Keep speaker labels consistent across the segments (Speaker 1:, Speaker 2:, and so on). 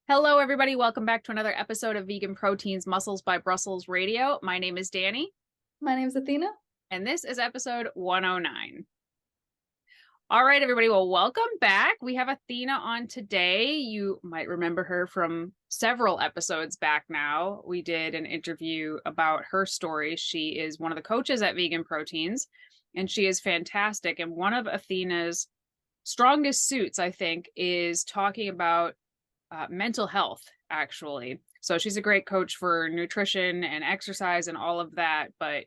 Speaker 1: Hello, everybody. Welcome back to another episode of Vegan Proteins Muscles by Brussels Radio. My name is Danny.
Speaker 2: My name is Athena.
Speaker 1: And this is episode 109. All right, everybody. Well, welcome back. We have Athena on today. You might remember her from several episodes back now. We did an interview about her story. She is one of the coaches at Vegan Proteins, and she is fantastic. And one of Athena's strongest suits, I think, is talking about mental health, actually. So she's a great coach for nutrition and exercise and all of that. But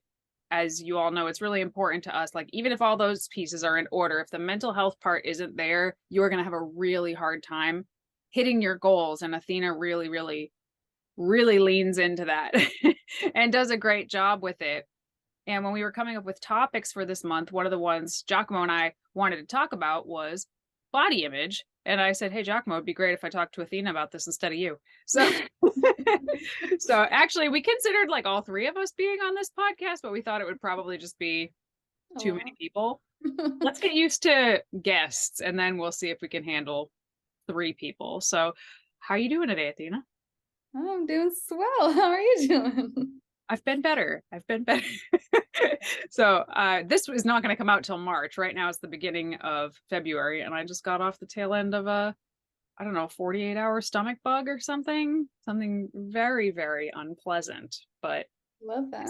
Speaker 1: as you all know, it's really important to us. Like, even if all those pieces are in order, if the mental health part isn't there, you're going to have a really hard time hitting your goals. And Athena really leans into that and does a great job with it. And when we were coming up with topics for this month, one of the ones 𝐬𝐿𝐫𝐿 and I wanted to talk about was body image. And I said, hey, 𝐬𝐿𝐫𝐿, it'd be great if I talked to Athena about this instead of you. So, so actually we considered like all three of us being on this podcast, but we thought it would probably just be too many people. Let's get used to guests and then we'll see if we can handle 3 people. So how are you doing today, Athena?
Speaker 2: I'm doing swell. How are you doing?
Speaker 1: I've been better. So this is not going to come out till March. Right now it's the beginning of February, and I just got off the tail end of a, I don't know, 48-hour stomach bug or something very unpleasant. But
Speaker 2: Love that.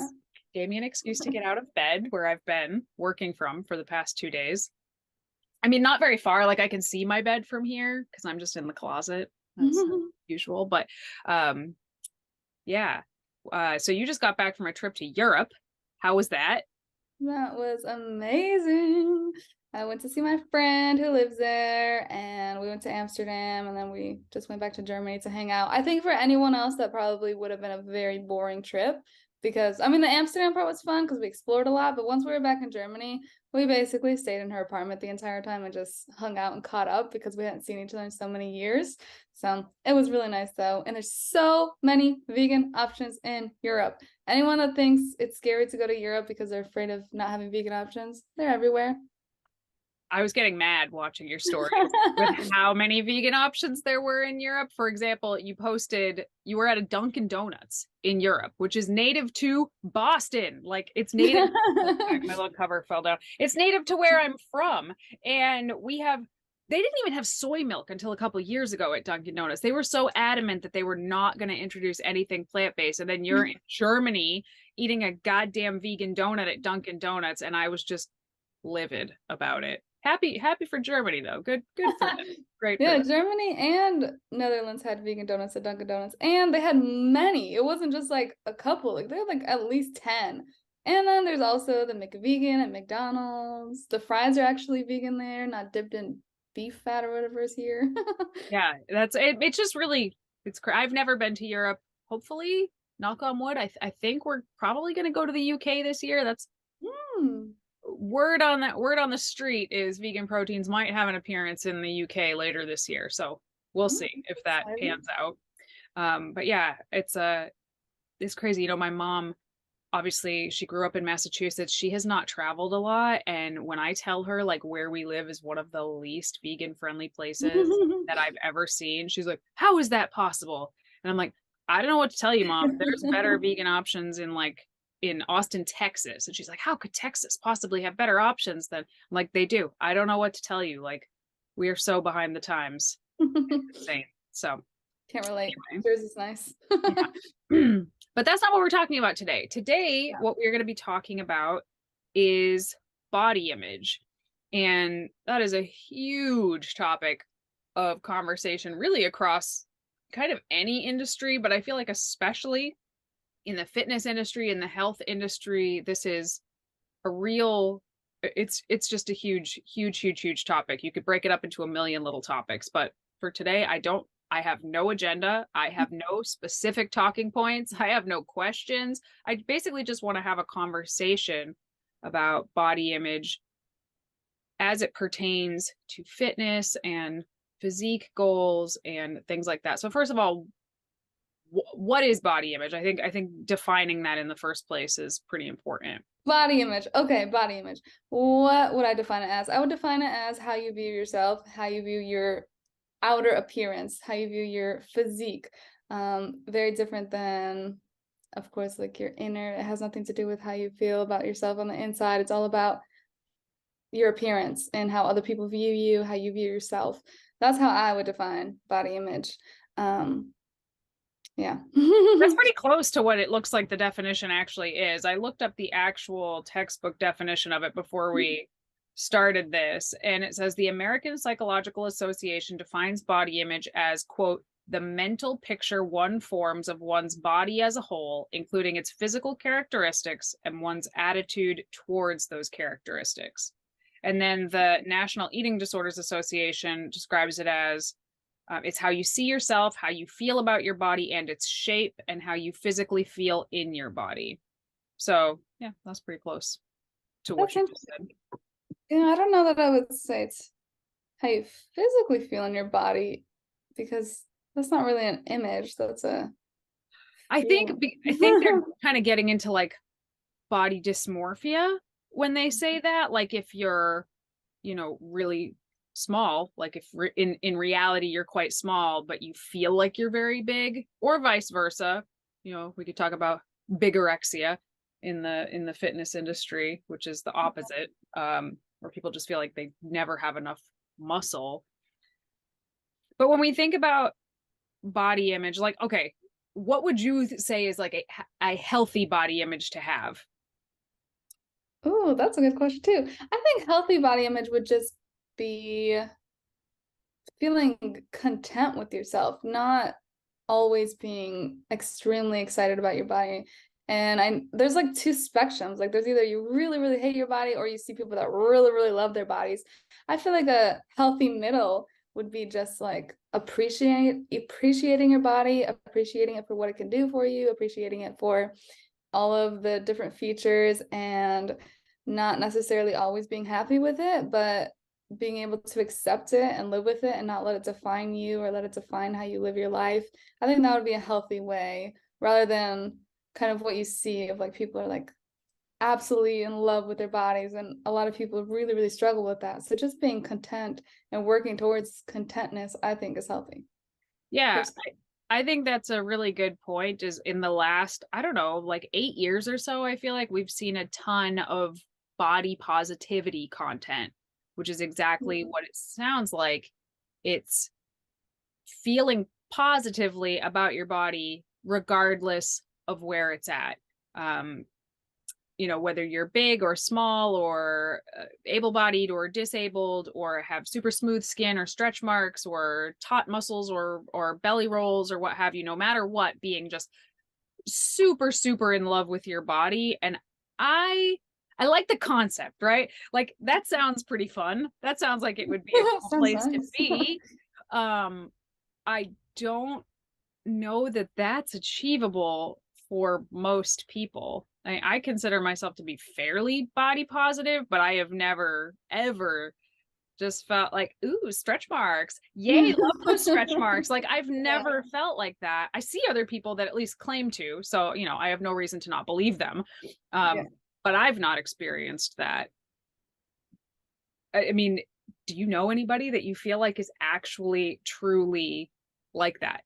Speaker 1: Gave me an excuse to get out of bed, where I've been working from for the past 2 days. I mean, not very far. Like, I can see my bed from here because I'm just in the closet. That's usual. But yeah. So you just got back from a trip to Europe. How was that?
Speaker 2: That was amazing. I went to see my friend who lives there, and we went to Amsterdam, and then we just went back to Germany to hang out. I think for anyone else, that probably would have been a very boring trip because, I mean, the Amsterdam part was fun because we explored a lot, but once we were back in Germany, we basically stayed in her apartment the entire time and just hung out and caught up because we hadn't seen each other in so many years. So it was really nice, though. And there's so many vegan options in Europe. Anyone that thinks it's scary to go to Europe because they're afraid of not having vegan options, they're everywhere.
Speaker 1: I was getting mad watching your stories with how many vegan options there were in Europe. For example, you posted you were at a Dunkin' Donuts in Europe, which is native to Boston. Like, it's native. My little cover fell down. It's native to where I'm from. And they didn't even have soy milk until a couple of years ago at Dunkin' Donuts. They were so adamant that they were not going to introduce anything plant-based. And then you're in Germany eating a goddamn vegan donut at Dunkin' Donuts. And I was just livid about it. Happy for Germany, though. Good for them. Great.
Speaker 2: Yeah, Germany and Netherlands had vegan donuts at Dunkin' Donuts, and they had many. It wasn't just like a couple. Like, they had like at least 10. And then there's also the McVegan at McDonald's. The fries are actually vegan there, not dipped in beef fat or whatever is here.
Speaker 1: Yeah, that's it. It's just really, I've never been to Europe. Hopefully, knock on wood, I think we're probably going to go to the UK this year. That's word on the street is Vegan Proteins might have an appearance in the UK later this year. So we'll see if that pans out. But yeah, it's crazy. You know, my mom, obviously she grew up in Massachusetts. She has not traveled a lot. And when I tell her like where we live is one of the least vegan friendly places that I've ever seen, she's like, how is that possible? And I'm like, I don't know what to tell you, Mom. There's better vegan options in Austin, Texas. And she's like, how could Texas possibly have better options than, I'm like, they do. I don't know what to tell you. Like, we are so behind the times. It's insane. So
Speaker 2: can't relate. Anyway. Yours is nice.
Speaker 1: But that's not what we're talking about today. Today, what we're going to be talking about is body image. And that is a huge topic of conversation, really across kind of any industry, but I feel like especially in the fitness industry, in the health industry, this is a real, it's just a huge topic. You could break it up into a million little topics, but for today, I have no agenda. I have no specific talking points. I have no questions. I basically just want to have a conversation about body image as it pertains to fitness and physique goals and things like that. So first of all, what is body image? I think defining that in the first place is pretty important.
Speaker 2: Body image. Okay, body image. What would I define it as? I would define it as how you view yourself, how you view your outer appearance, how you view your physique. Very different than, of course, like your inner. It has nothing to do with how you feel about yourself on the inside. It's all about your appearance and how other people view you, how you view yourself. That's how I would define body image. Um, yeah.
Speaker 1: That's pretty close to what it looks like the definition actually is. I looked up the actual textbook definition of it before we started this, and it says the American Psychological Association defines body image as, quote, the mental picture one forms of one's body as a whole, including its physical characteristics and one's attitude towards those characteristics. And then the National Eating Disorders Association describes it as it's how you see yourself, how you feel about your body and its shape, and how you physically feel in your body. So, yeah, that's pretty close to what
Speaker 2: That's
Speaker 1: you just said.
Speaker 2: Yeah, I don't know that I would say it's how you physically feel in your body, because that's not really an image. That's a
Speaker 1: I think they're kind of getting into like body dysmorphia when they say that. Like if you're, really small, like if in reality you're quite small, but you feel like you're very big, or vice versa. We could talk about bigorexia in the fitness industry, which is the opposite, where people just feel like they never have enough muscle. But when we think about body image, like, okay, what would you say is like a healthy body image to have?
Speaker 2: Oh, that's a good question too. I think healthy body image would just be feeling content with yourself, not always being extremely excited about your body. And there's like two spectrums. Like there's either you really, really hate your body, or you see people that really, really love their bodies. I feel like a healthy middle would be just like appreciating your body, appreciating it for what it can do for you, appreciating it for all of the different features, and not necessarily always being happy with it, but being able to accept it and live with it and not let it define you or let it define how you live your life. I think that would be a healthy way, rather than kind of what you see of like people are like absolutely in love with their bodies, and a lot of people really, really struggle with that. So just being content and working towards contentness, I think, is healthy.
Speaker 1: Yeah, I think that's a really good point. Is in the last, I don't know, like 8 years or so, I feel like we've seen a ton of body positivity content, which is exactly what it sounds like. It's feeling positively about your body regardless of where it's at. Whether you're big or small, or able-bodied or disabled, or have super smooth skin or stretch marks or taut muscles or belly rolls or what have you, no matter what, being just super, super in love with your body. And I like the concept, right? Like that sounds pretty fun. That sounds like it would be a cool
Speaker 2: Sounds
Speaker 1: place to
Speaker 2: nice.
Speaker 1: be. I don't know that that's achievable for most people. I consider myself to be fairly body positive, but I have never ever just felt like, ooh, stretch marks. Yay, love those stretch marks. Like I've never felt like that. I see other people that at least claim to, so I have no reason to not believe them.
Speaker 2: Yeah.
Speaker 1: But I've not experienced that. I mean, do you know anybody that you feel like is actually truly like that?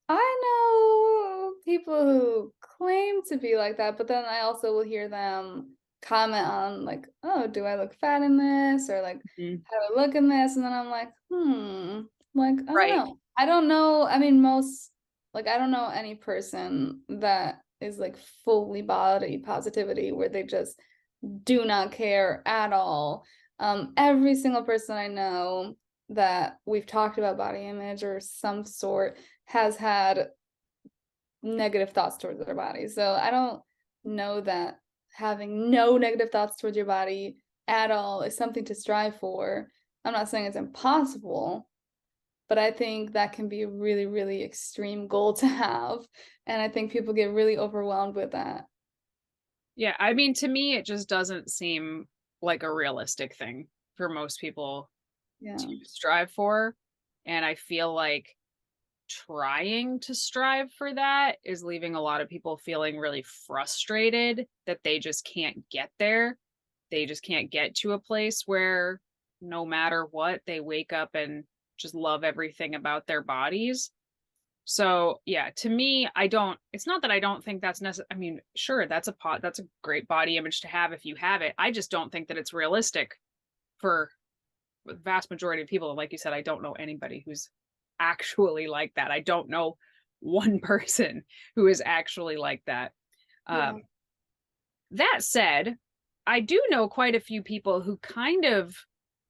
Speaker 2: I know people who claim to be like that, but then I also will hear them comment on like, oh, do I look fat in this? Or like,
Speaker 1: Mhm.
Speaker 2: how do I look in this? And then I'm like, like, I don't
Speaker 1: Right.
Speaker 2: know. I don't know. I mean, I don't know any person that is like fully body positivity where they just do not care at all. Every single person I know that we've talked about body image or some sort has had negative thoughts towards their body. So I don't know that having no negative thoughts towards your body at all is something to strive for. I'm not saying it's impossible, but I think that can be a really, really extreme goal to have. And I think people get really overwhelmed with that.
Speaker 1: Yeah, I mean, to me, it just doesn't seem like a realistic thing for most people
Speaker 2: Yeah.
Speaker 1: to strive for. And I feel like trying to strive for that is leaving a lot of people feeling really frustrated that they just can't get there. They just can't get to a place where no matter what, they wake up and just love everything about their bodies. So yeah, to me, it's not that I don't think that's necessary. I mean, sure, that's a great body image to have if you have it. I just don't think that it's realistic for the vast majority of people. Like you said, I don't know anybody who's actually like that. I don't know one person who is actually like that.
Speaker 2: Yeah.
Speaker 1: That said, I do know quite a few people who kind of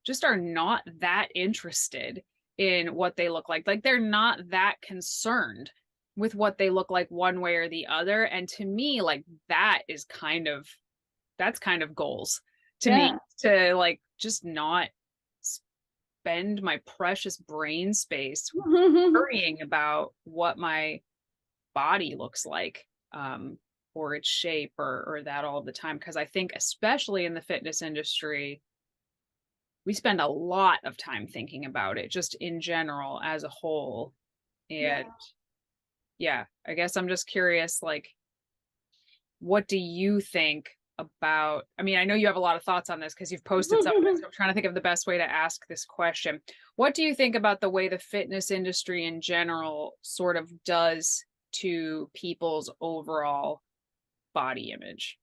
Speaker 1: just are not that interested in what they look like. Like they're not that concerned with what they look like one way or the other. And to me, like that's kind of goals to me,
Speaker 2: Yeah.
Speaker 1: to like just not spend my precious brain space worrying about what my body looks like, or its shape, or that all the time. Because I think especially in the fitness industry, we spend a lot of time thinking about it just in general as a whole. And
Speaker 2: Yeah.
Speaker 1: yeah, I guess I'm just curious, like, what do you think about, I mean, I know you have a lot of thoughts on this because you've posted some of it, so I'm trying to think of the best way to ask this question. What do you think about the way the fitness industry in general sort of does to people's overall body image?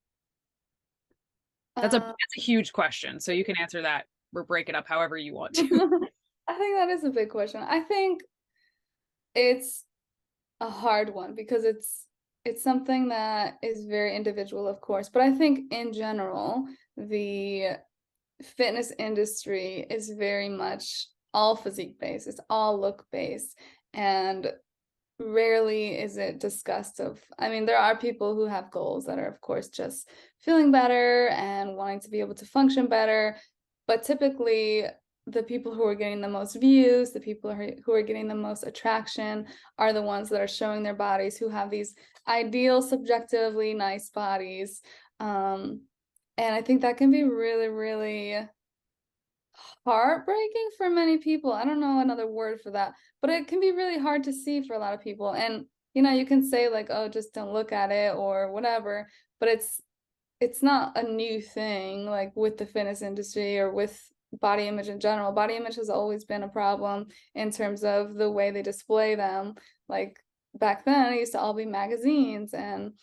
Speaker 2: Um,
Speaker 1: That's a huge question, so you can answer that or break it up however you want to.
Speaker 2: I think that is a big question. I think it's a hard one because it's something that is very individual, of course, but I think in general, the fitness industry is very much all physique based. It's all look based, and rarely is it discussed of, I mean, there are people who have goals that are, of course, just feeling better and wanting to be able to function better, but typically the people who are getting the most views, the people who are getting the most attraction are the ones that are showing their bodies, who have these ideal, subjectively nice bodies. And I think that can be really, really heartbreaking for many people. I don't know another word for that, but it can be really hard to see for a lot of people. And you can say like, oh, just don't look at it or whatever, but it's not a new thing, like with the fitness industry or with body image in general. Body image has always been a problem in terms of the way they display them. Like back then, it used to all be magazines, and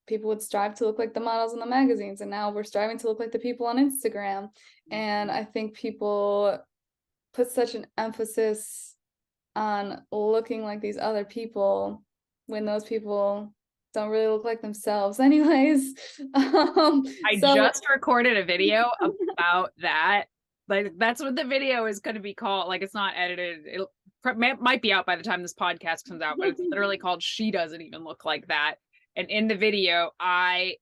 Speaker 2: people would strive to look like the models in the magazines, and now we're striving to look like the people on Instagram. And I think people put such an emphasis on looking like these other people when those people don't really look like themselves anyways.
Speaker 1: I
Speaker 2: So
Speaker 1: just recorded a video about that. Like that's what the video is going to be called. Like it's not edited. Might be out by the time this podcast comes out, but it's literally called "She Doesn't Even Look Like That." And in the video, I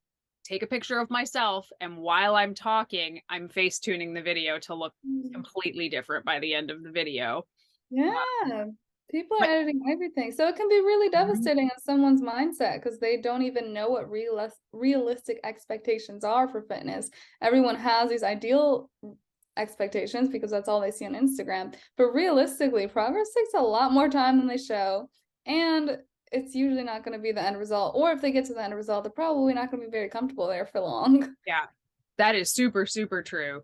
Speaker 1: take a picture of myself, and while I'm talking, I'm face tuning the video to look completely different by the end of the video.
Speaker 2: yeah, people are
Speaker 1: But
Speaker 2: editing everything. So it can be really devastating on someone's mindset because they don't even know what realistic expectations are for fitness. Everyone has these ideal expectations because that's all they see on Instagram. But realistically, progress takes a lot more time than they show. And it's usually not going to be the end result. Or if they get to the end result, they're probably not going to be very comfortable there for long.
Speaker 1: yeah, that is super, super true.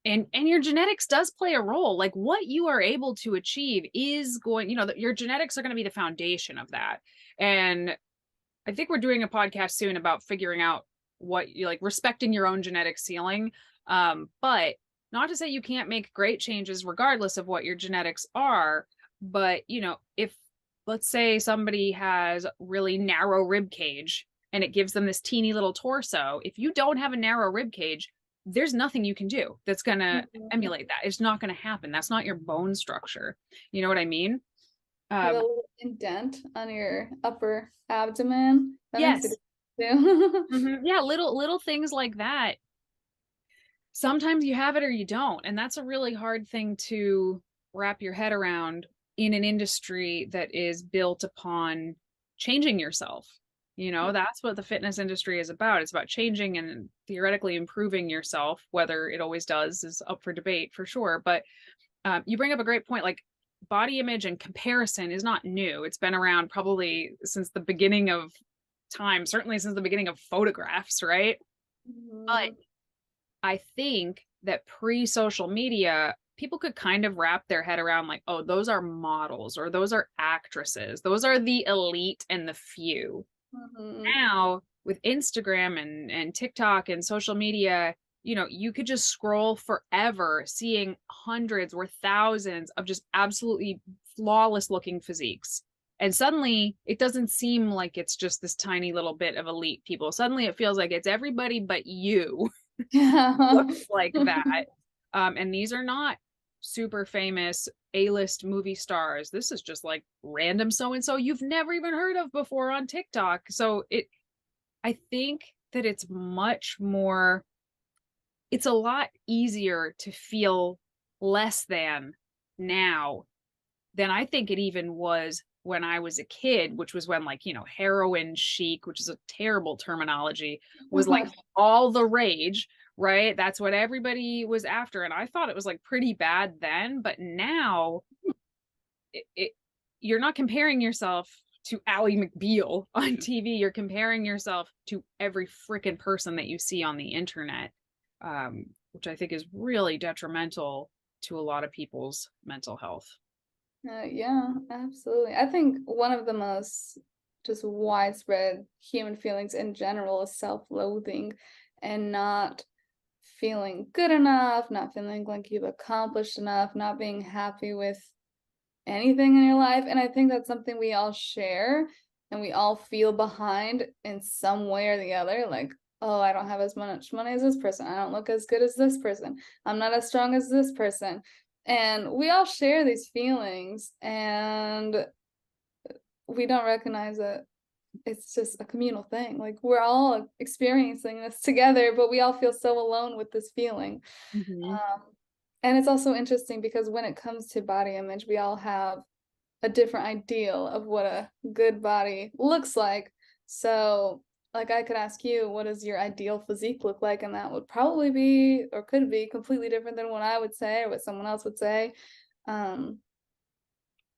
Speaker 1: And your genetics does play a role. Like what you are able to achieve is going, your genetics are going to be the foundation of that. And I think we're doing a podcast soon about figuring out what you like, respecting your own genetic ceiling. But not to say you can't make great changes regardless of what your genetics are. But if let's say somebody has really narrow rib cage and it gives them this teeny little torso, if you don't have a narrow rib cage, there's nothing you can do that's going to emulate that. It's not going to happen. That's not your bone structure. You know what I mean?
Speaker 2: A little indent on your upper abdomen. That
Speaker 1: Yes.
Speaker 2: makes it too.
Speaker 1: Yeah, little things like that. Sometimes you have it or you don't, and that's a really hard thing to wrap your head around in an industry that is built upon changing yourself. That's what the fitness industry is about. It's about changing and theoretically improving yourself. Whether it always does is up for debate for sure. But you bring up a great point. Like body image and comparison is not new. It's been around probably since the beginning of time, certainly since the beginning of photographs, right? But I think that pre-social media, people could kind of wrap their head around like, oh, those are models or those are actresses. Those are the elite and the few.
Speaker 2: Mhm.
Speaker 1: Now, with Instagram and TikTok and social media, you could just scroll forever seeing hundreds or thousands of just absolutely flawless looking physiques. And suddenly it doesn't seem like it's just this tiny little bit of elite people. Suddenly it feels like it's everybody but you
Speaker 2: Yeah.
Speaker 1: looks like that. And these are not super famous A-list movie stars. This is just like random so and so you've never even heard of before on TikTok. So I think that it's a lot easier to feel less than now than I think it even was when I was a kid, which was when like, heroin chic, which is a terrible terminology, was like all the rage, right? That's what everybody was after. And I thought it was like pretty bad then, but now you're not comparing yourself to Ally McBeal on TV. You're comparing yourself to every freaking person that you see on the internet, which I think is really detrimental to a lot of people's mental health.
Speaker 2: Yeah, absolutely. I think one of the most just widespread human feelings in general is self-loathing and not feeling good enough, not feeling like you've accomplished enough, not being happy with anything in your life. And I think that's something we all share and we all feel behind in some way or the other. Like, oh, I don't have as much money as this person. I don't look as good as this person. I'm not as strong as this person. And we all share these feelings and we don't recognize that it's just a communal thing. Like we're all experiencing this together, but we all feel so alone with this feeling.
Speaker 1: Mm-hmm.
Speaker 2: Um, and it's also interesting because when it comes to body image, we all have a different ideal of what a good body looks like. So, like, I could ask you, what does your ideal physique look like? And that would probably be, or could be, completely different than what I would say or what someone else would say. Um,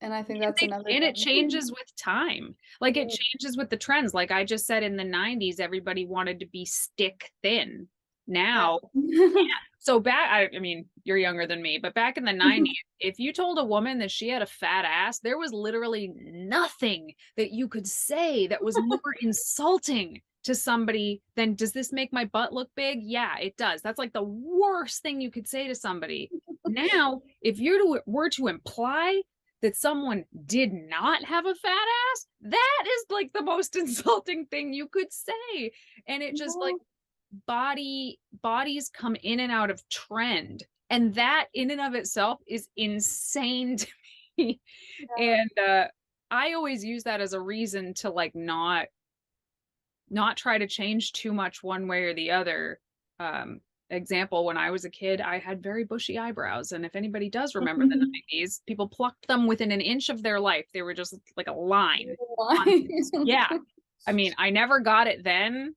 Speaker 2: and I think that's another
Speaker 1: And it
Speaker 2: thing.
Speaker 1: changes with time. Like it
Speaker 2: Mhm.
Speaker 1: changes with the trends. Like I just said in the 90s, everybody wanted to be stick thin. Now,
Speaker 2: Yeah.
Speaker 1: so back, I mean, you're younger than me, but back in the 90s, if you told a woman that she had a fat ass, there was literally nothing that you could say that was more insulting to somebody than, does this make my butt look big? Yeah, it does. That's like the worst thing you could say to somebody. Now, if you were to imply that someone did not have a fat ass, that is like the most insulting thing you could say. And it just like bodies come in and out of trend, and that in and of itself is insane to me. And I always use that as a reason to like not try to change too much one way or the other. Example, when I was a kid, I had very bushy eyebrows, and if anybody does remember the 90s, people plucked them within an inch of their life. They were just like a line.
Speaker 2: Why?
Speaker 1: Yeah, I mean, I never got it then,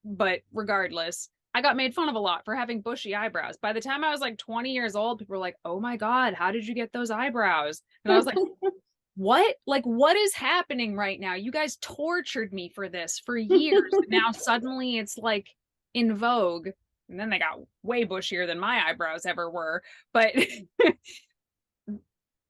Speaker 1: but regardless, I got made fun of a lot for having bushy eyebrows. By the time I was like 20 years old, people were like, oh my God, how did you get those eyebrows? And I was like, what? Like, what is happening right now? You guys tortured me for this for years. Now suddenly it's like in vogue. And then they got way bushier than my eyebrows ever were. But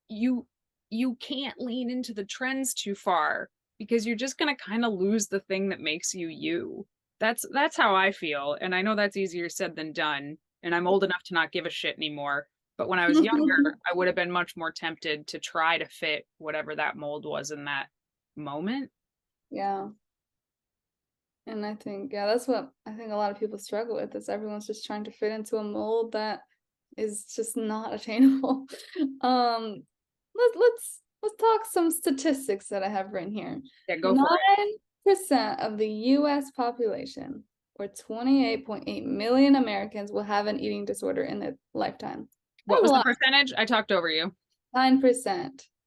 Speaker 1: you you can't lean into the trends too far because you're just going to kind of lose the thing that makes you you. That's how I feel, and I know that's easier said than done, and I'm old enough to not give a shit anymore, but when I was younger, I would have been much more tempted to try to fit whatever that mold was in that moment.
Speaker 2: Yeah. And I think, yeah, that's what I think a lot of people struggle with is everyone's just trying to fit into a mold that is just not attainable. Um, let's talk some statistics that I have written here.
Speaker 1: Yeah, go for it.
Speaker 2: 9% of the US population, or 28.8 million Americans, will have an eating disorder in their lifetime.
Speaker 1: What
Speaker 2: That's a
Speaker 1: was the
Speaker 2: lot.
Speaker 1: percentage? I talked over you.
Speaker 2: 9%.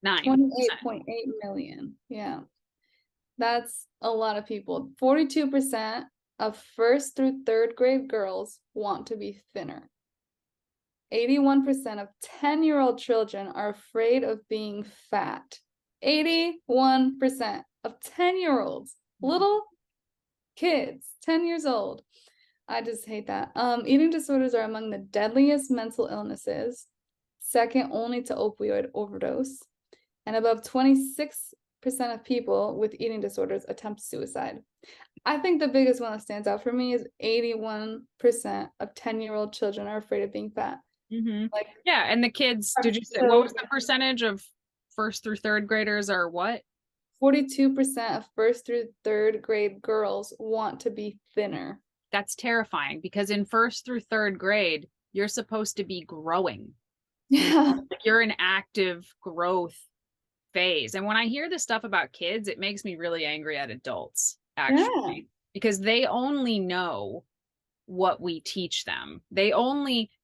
Speaker 1: 9%.
Speaker 2: 28.8 million. Yeah. That's a lot of people. 42% of first through third grade girls want to be thinner. 81% of 10-year-old children are afraid of being fat. 81% of 10-year-olds, little kids, 10 years old, I just hate that. Eating disorders are among the deadliest mental illnesses, second only to opioid overdose, and above 26% of people with eating disorders attempt suicide. I think the biggest one that stands out for me is 81% of 10-year-old children are afraid of being fat. Like,
Speaker 1: Yeah, and the kids, did you say what was the percentage of first through third graders are what?
Speaker 2: 42% of first through third grade girls want to be thinner.
Speaker 1: That's terrifying because in first through third grade, you're supposed to be growing.
Speaker 2: Yeah.
Speaker 1: You're in active growth phase. And when I hear this stuff about kids, it makes me really angry at adults, actually, because they only know what we teach them.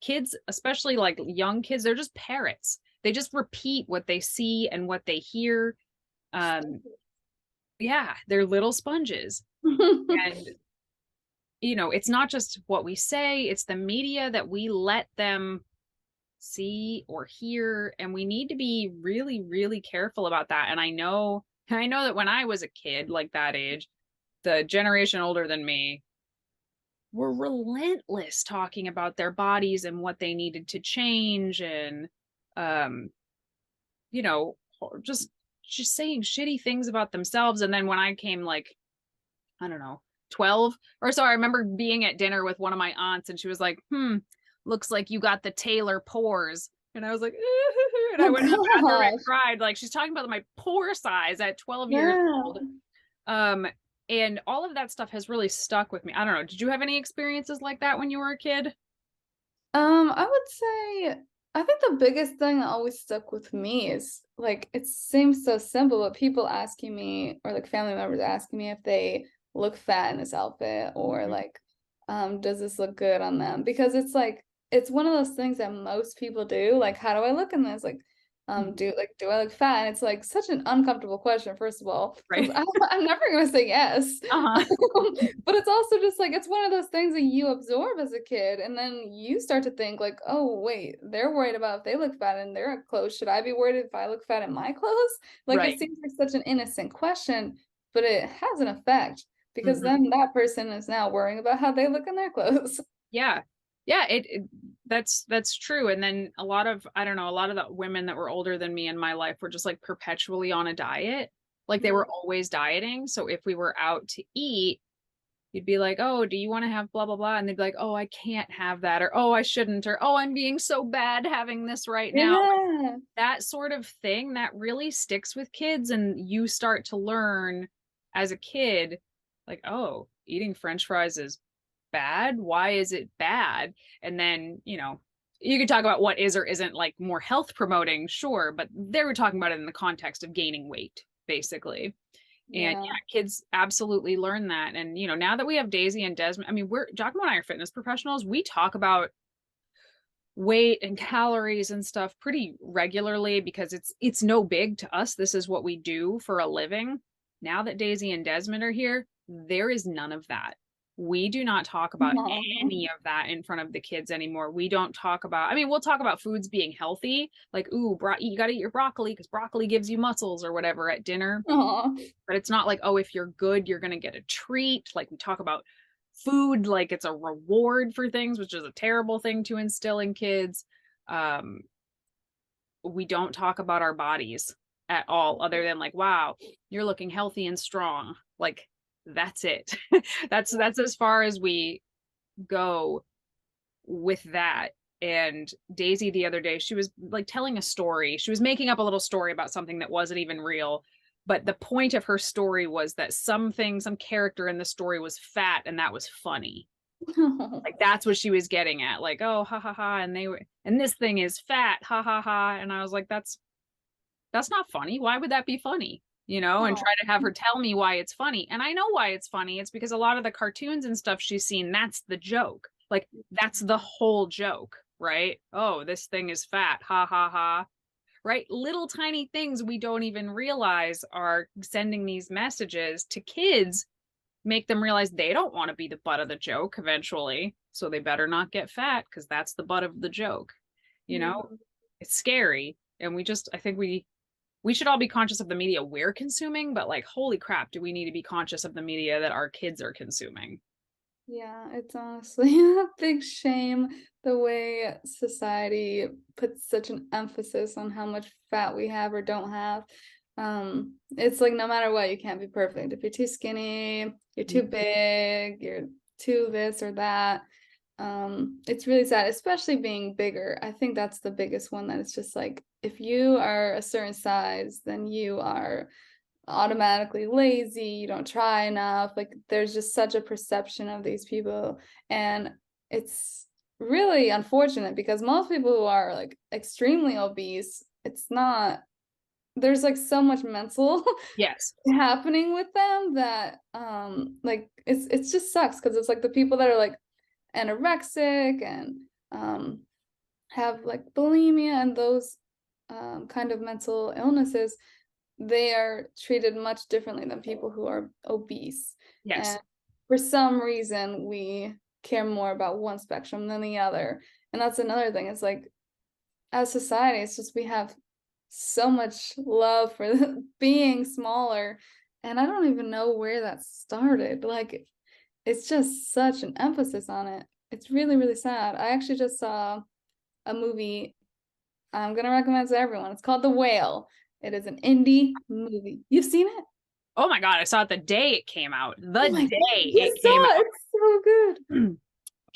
Speaker 1: Kids, especially like young kids, they're just parrots. They just repeat what they see and what they hear. Yeah, they're little sponges. And it's not just what we say, it's the media that we let them see or hear, and we need to be really, really careful about that. And I know that when I was a kid, like that age, the generation older than me were relentless talking about their bodies and what they needed to change, and you know just saying shitty things about themselves. And then when I came, like, I don't know, 12 or so, I remember being at dinner with one of my aunts and she was like, looks like you got the Taylor pores. And I was like, and I went to the bathroom and cried. Like, she's talking about my pore size at 12 years old. And all of that stuff has really stuck with me. I don't know. Did you have any experiences like that when you were a kid?
Speaker 2: I would say, I think the biggest thing that always stuck with me is, like, it seems so simple, but people asking me, or like family members asking me if they look fat in this outfit, or like, does this look good on them? Because it's like, it's one of those things that most people do. Like, how do I look in this? Like, do I look fat? And it's like such an uncomfortable question, first of all, because
Speaker 1: Right.
Speaker 2: I'm never gonna say yes. But it's also just like, it's one of those things that you absorb as a kid, and then you start to think like, oh wait, they're worried about if they look fat in their clothes. Should I be worried if I look fat in my clothes? Like,
Speaker 1: Right.
Speaker 2: it seems like such an innocent question, but it has an effect, because then that person is now worrying about how they look in their clothes.
Speaker 1: Yeah. Yeah, that's true. And then a lot of the women that were older than me in my life were just like perpetually on a diet. Like, they were always dieting. So if we were out to eat, you'd be like, "Oh, do you want to have blah blah blah?" And they'd be like, "Oh, I can't have that," or "Oh, I shouldn't," or "Oh, I'm being so bad having this right now."
Speaker 2: Yeah.
Speaker 1: That sort of thing, that really sticks with kids, and you start to learn as a kid, like, "Oh, eating French fries is bad. Why is it bad?" And then, you could talk about what is or isn't like more health promoting, sure, but they were talking about it in the context of gaining weight, basically. And yeah, kids absolutely learn that. And now that we have Daisy and Desmond, I mean, Giacomo and I are fitness professionals. We talk about weight and calories and stuff pretty regularly because it's no big to us. This is what we do for a living. Now that Daisy and Desmond are here, there is none of that. We do not talk about any of that in front of the kids anymore. We don't talk about, I mean, we'll talk about foods being healthy, like, ooh, you got to eat your broccoli because broccoli gives you muscles or whatever at dinner. But it's not like, oh, if you're good, you're going to get a treat. Like, we talk about food like it's a reward for things, which is a terrible thing to instill in kids. We don't talk about our bodies at all, other than like, wow, you're looking healthy and strong. Like, that's it. that's as far as we go with that. And Daisy the other day, she was like telling a story. She was making up a little story about something that wasn't even real. But the point of her story was that some character in the story was fat, and that was funny. Like, that's what she was getting at. Like, oh, ha ha ha, and this thing is fat, ha ha ha. And I was like, that's not funny. Why would that be funny? And try to have her tell me why it's funny. And I know why it's funny. It's because a lot of the cartoons and stuff she's seen, that's the joke. Like, that's the whole joke, right? Oh, this thing is fat, ha ha ha. Right? Little tiny things we don't even realize are sending these messages to kids, make them realize they don't want to be the butt of the joke eventually. So they better not get fat because that's the butt of the joke. It's scary. And I think we should all be conscious of the media we're consuming, but like, holy crap, do we need to be conscious of the media that our kids are consuming?
Speaker 2: Yeah, it's honestly a big shame the way society puts such an emphasis on how much fat we have or don't have. It's like no matter what, you can't be perfect. If you're too skinny, you're too big, you're too this or that. It's really sad, especially being bigger. I think that's the biggest one, that it's just like if you are a certain size, then you are automatically lazy, you don't try enough. Like there's just such a perception of these people, and it's really unfortunate because most people who are like extremely obese, it's not, there's like so much mental
Speaker 1: Yes.
Speaker 2: happening with them that like it's just sucks because it's like the people that are like anorexic and have like bulimia and those kind of mental illnesses, they are treated much differently than people who are obese.
Speaker 1: Yes.
Speaker 2: And for some reason, we care more about one spectrum than the other. And that's another thing. It's like, as society, it's just we have so much love for being smaller. And I don't even know where that started. Like, it's just such an emphasis on it. It's really, really sad. I actually just saw a movie I'm going to recommend to everyone. It's called The Whale. It is an indie movie. You've seen it?
Speaker 1: Oh my God, I saw it the day it came out. The
Speaker 2: Oh my God,
Speaker 1: day
Speaker 2: you
Speaker 1: it came
Speaker 2: saw it.
Speaker 1: out.
Speaker 2: It's so good.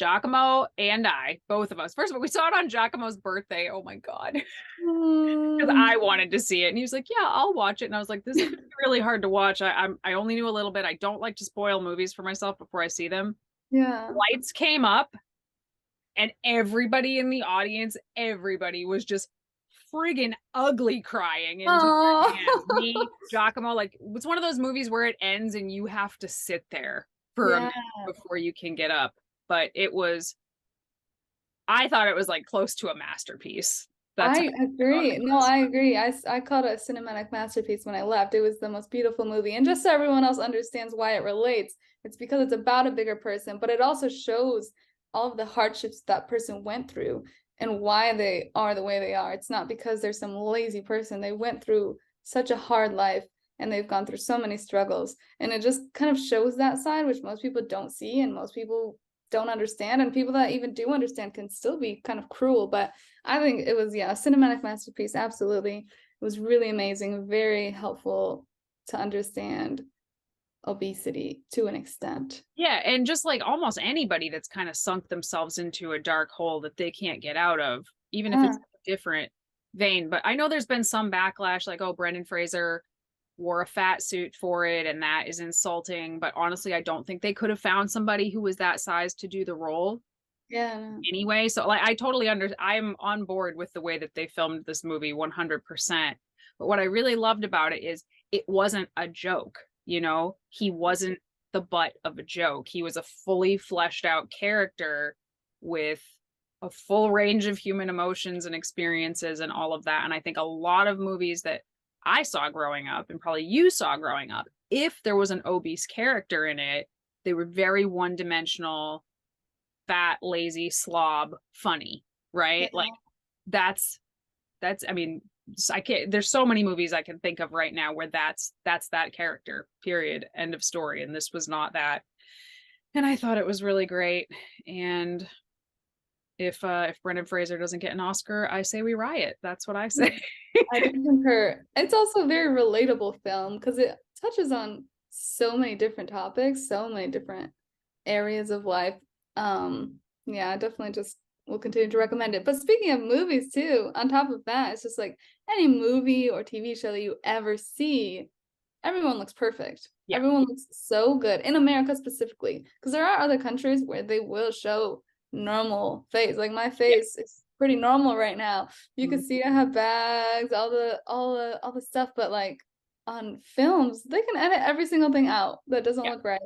Speaker 1: GiacoMo and I, both of us. First of all, we saw it on Giacomo's birthday. Oh my God. Because
Speaker 2: Mm,
Speaker 1: I wanted to see it. And he was like, yeah, I'll watch it. And I was like, this is really hard to watch. I only knew a little bit. I don't like to spoil movies for myself before I see them.
Speaker 2: yeah.
Speaker 1: Lights came up and everybody in the audience, everybody was just friggin' ugly crying into their hands.
Speaker 2: Oh.
Speaker 1: Me, Giacomo, like it's one of those movies where it ends and you have to sit there for a
Speaker 2: Yeah.
Speaker 1: minute before you can get up. But it was, I thought it was like close to a masterpiece. That's how
Speaker 2: I
Speaker 1: I thought
Speaker 2: agree.
Speaker 1: it
Speaker 2: No,
Speaker 1: was.
Speaker 2: I agree. I called it a cinematic masterpiece when I left. It was the most beautiful movie. And just so everyone else understands why it relates, it's because it's about a bigger person, but it also shows all of the hardships that person went through and why they are the way they are. It's not because they're some lazy person. They went through such a hard life and they've gone through so many struggles. And it just kind of shows that side, which most people don't see and most people don't understand. And people that even do understand can still be kind of cruel. But I think it was, yeah, a cinematic masterpiece. Absolutely. It was really amazing, very helpful to understand obesity to an extent.
Speaker 1: Yeah, and just like almost anybody that's kind of sunk themselves into a dark hole that they can't get out of, even if it's
Speaker 2: Yeah.
Speaker 1: a different vein. But I know there's been some backlash, like, oh, Brendan Fraser wore a fat suit for it, and that is insulting. But honestly, I don't think they could have found somebody who was that size to do the role
Speaker 2: Yeah.
Speaker 1: anyway. So like I totally I'm on board with the way that they filmed this movie 100%. But what I really loved about it is it wasn't a joke, you know? He wasn't the butt of a joke. He was a fully fleshed out character with a full range of human emotions and experiences and all of that. And I think a lot of movies that I saw growing up and probably you saw growing up, if there was an obese character in it, they were very one-dimensional, fat, lazy, slob, funny, right?
Speaker 2: Yeah.
Speaker 1: Like that's I mean, I can't, there's so many movies I can think of right now where that's that character, period, end of story. And this was not that. And I thought it was really great. And if Brendan Fraser doesn't get an Oscar, I say we riot. That's what I say.
Speaker 2: I do concur. It's also a very relatable film because it touches on so many different topics, so many different areas of life. Yeah, I definitely just will continue to recommend it. But speaking of movies too, on top of that, it's just like any movie or TV show that you ever see, everyone looks perfect.
Speaker 1: Yeah.
Speaker 2: Everyone looks so good in America specifically, because there are other countries where they will show normal face. Like my face is pretty normal right now. You can see I have bags, all the stuff, but like on films, they can edit every single thing out that doesn't
Speaker 1: Yeah.
Speaker 2: look right.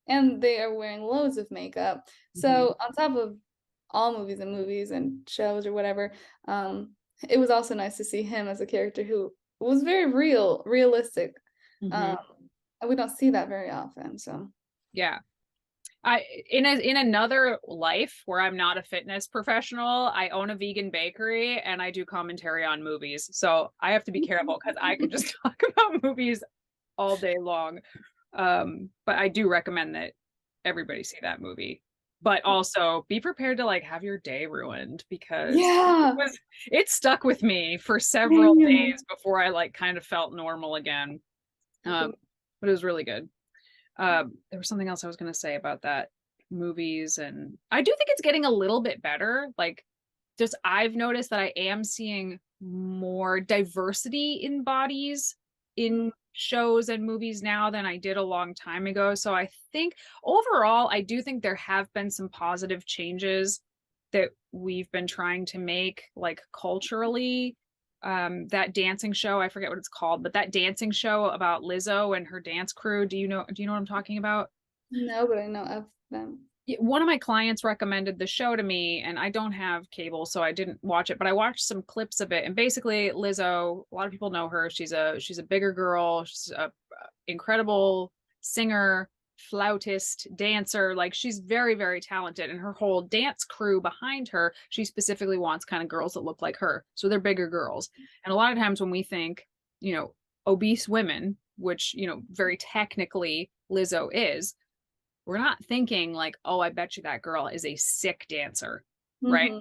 Speaker 2: And they are wearing loads of makeup. So on top of all movies and shows or whatever, it was also nice to see him as a character who was very realistic.
Speaker 1: Mm-hmm.
Speaker 2: And we don't see that very often. So
Speaker 1: Yeah. I in another life where I'm not a fitness professional, I own a vegan bakery and I do commentary on movies. So I have to be careful because I could just talk about movies all day long. But I do recommend that everybody see that movie. But also be prepared to like have your day ruined because
Speaker 2: Yeah.
Speaker 1: it stuck with me for several
Speaker 2: Damn.
Speaker 1: days before I like kind of felt normal again.
Speaker 2: I think
Speaker 1: But it was really good. There was something else I was going to say about that movies, and I do think it's getting a little bit better. Like, just I've noticed that I am seeing more diversity in bodies in shows and movies now than I did a long time ago. So I think overall, I do think there have been some positive changes that we've been trying to make, like culturally. That dancing show, I forget what it's called, but that dancing show about Lizzo and her dance crew. Do you know what I'm talking about?
Speaker 2: no, but I know of them.
Speaker 1: One of my clients recommended the show to me, and I don't have cable, so I didn't watch it, but I watched some clips of it. And basically Lizzo, a lot of people know her. She's a bigger girl. She's a incredible singer, flautist, dancer. Like, she's very, very talented, and her whole dance crew behind her, she specifically wants kind of girls that look like her, so they're bigger girls. And a lot of times when we think, obese women, which, very technically Lizzo is, we're not thinking like, oh, I bet you that girl is a sick dancer, right?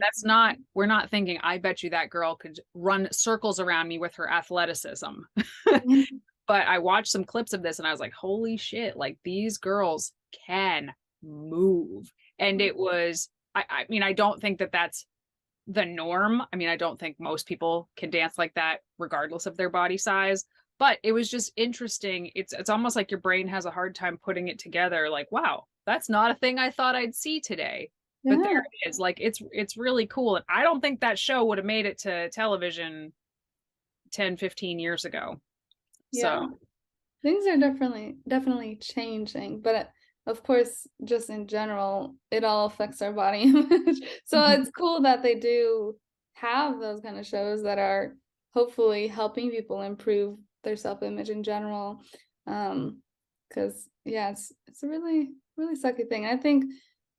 Speaker 1: We're not thinking, I bet you that girl could run circles around me with her athleticism. But I watched some clips of this and I was like, holy shit, like these girls can move. And it was, I mean, I don't think that that's the norm. I mean, I don't think most people can dance like that regardless of their body size, but it was just interesting. It's almost like your brain has a hard time putting it together, like, wow, that's not a thing I thought I'd see today. But there
Speaker 2: Yeah.
Speaker 1: it is. Like, it's really cool. And I don't think that show would have made it to television 10, 15 years ago.
Speaker 2: Yeah.
Speaker 1: So
Speaker 2: Things are definitely changing, but of course, just in general, it all affects our body image. So it's cool that they do have those kind of shows that are hopefully helping people improve their self-image in general. Because yeah, it's a really, really sucky thing. I think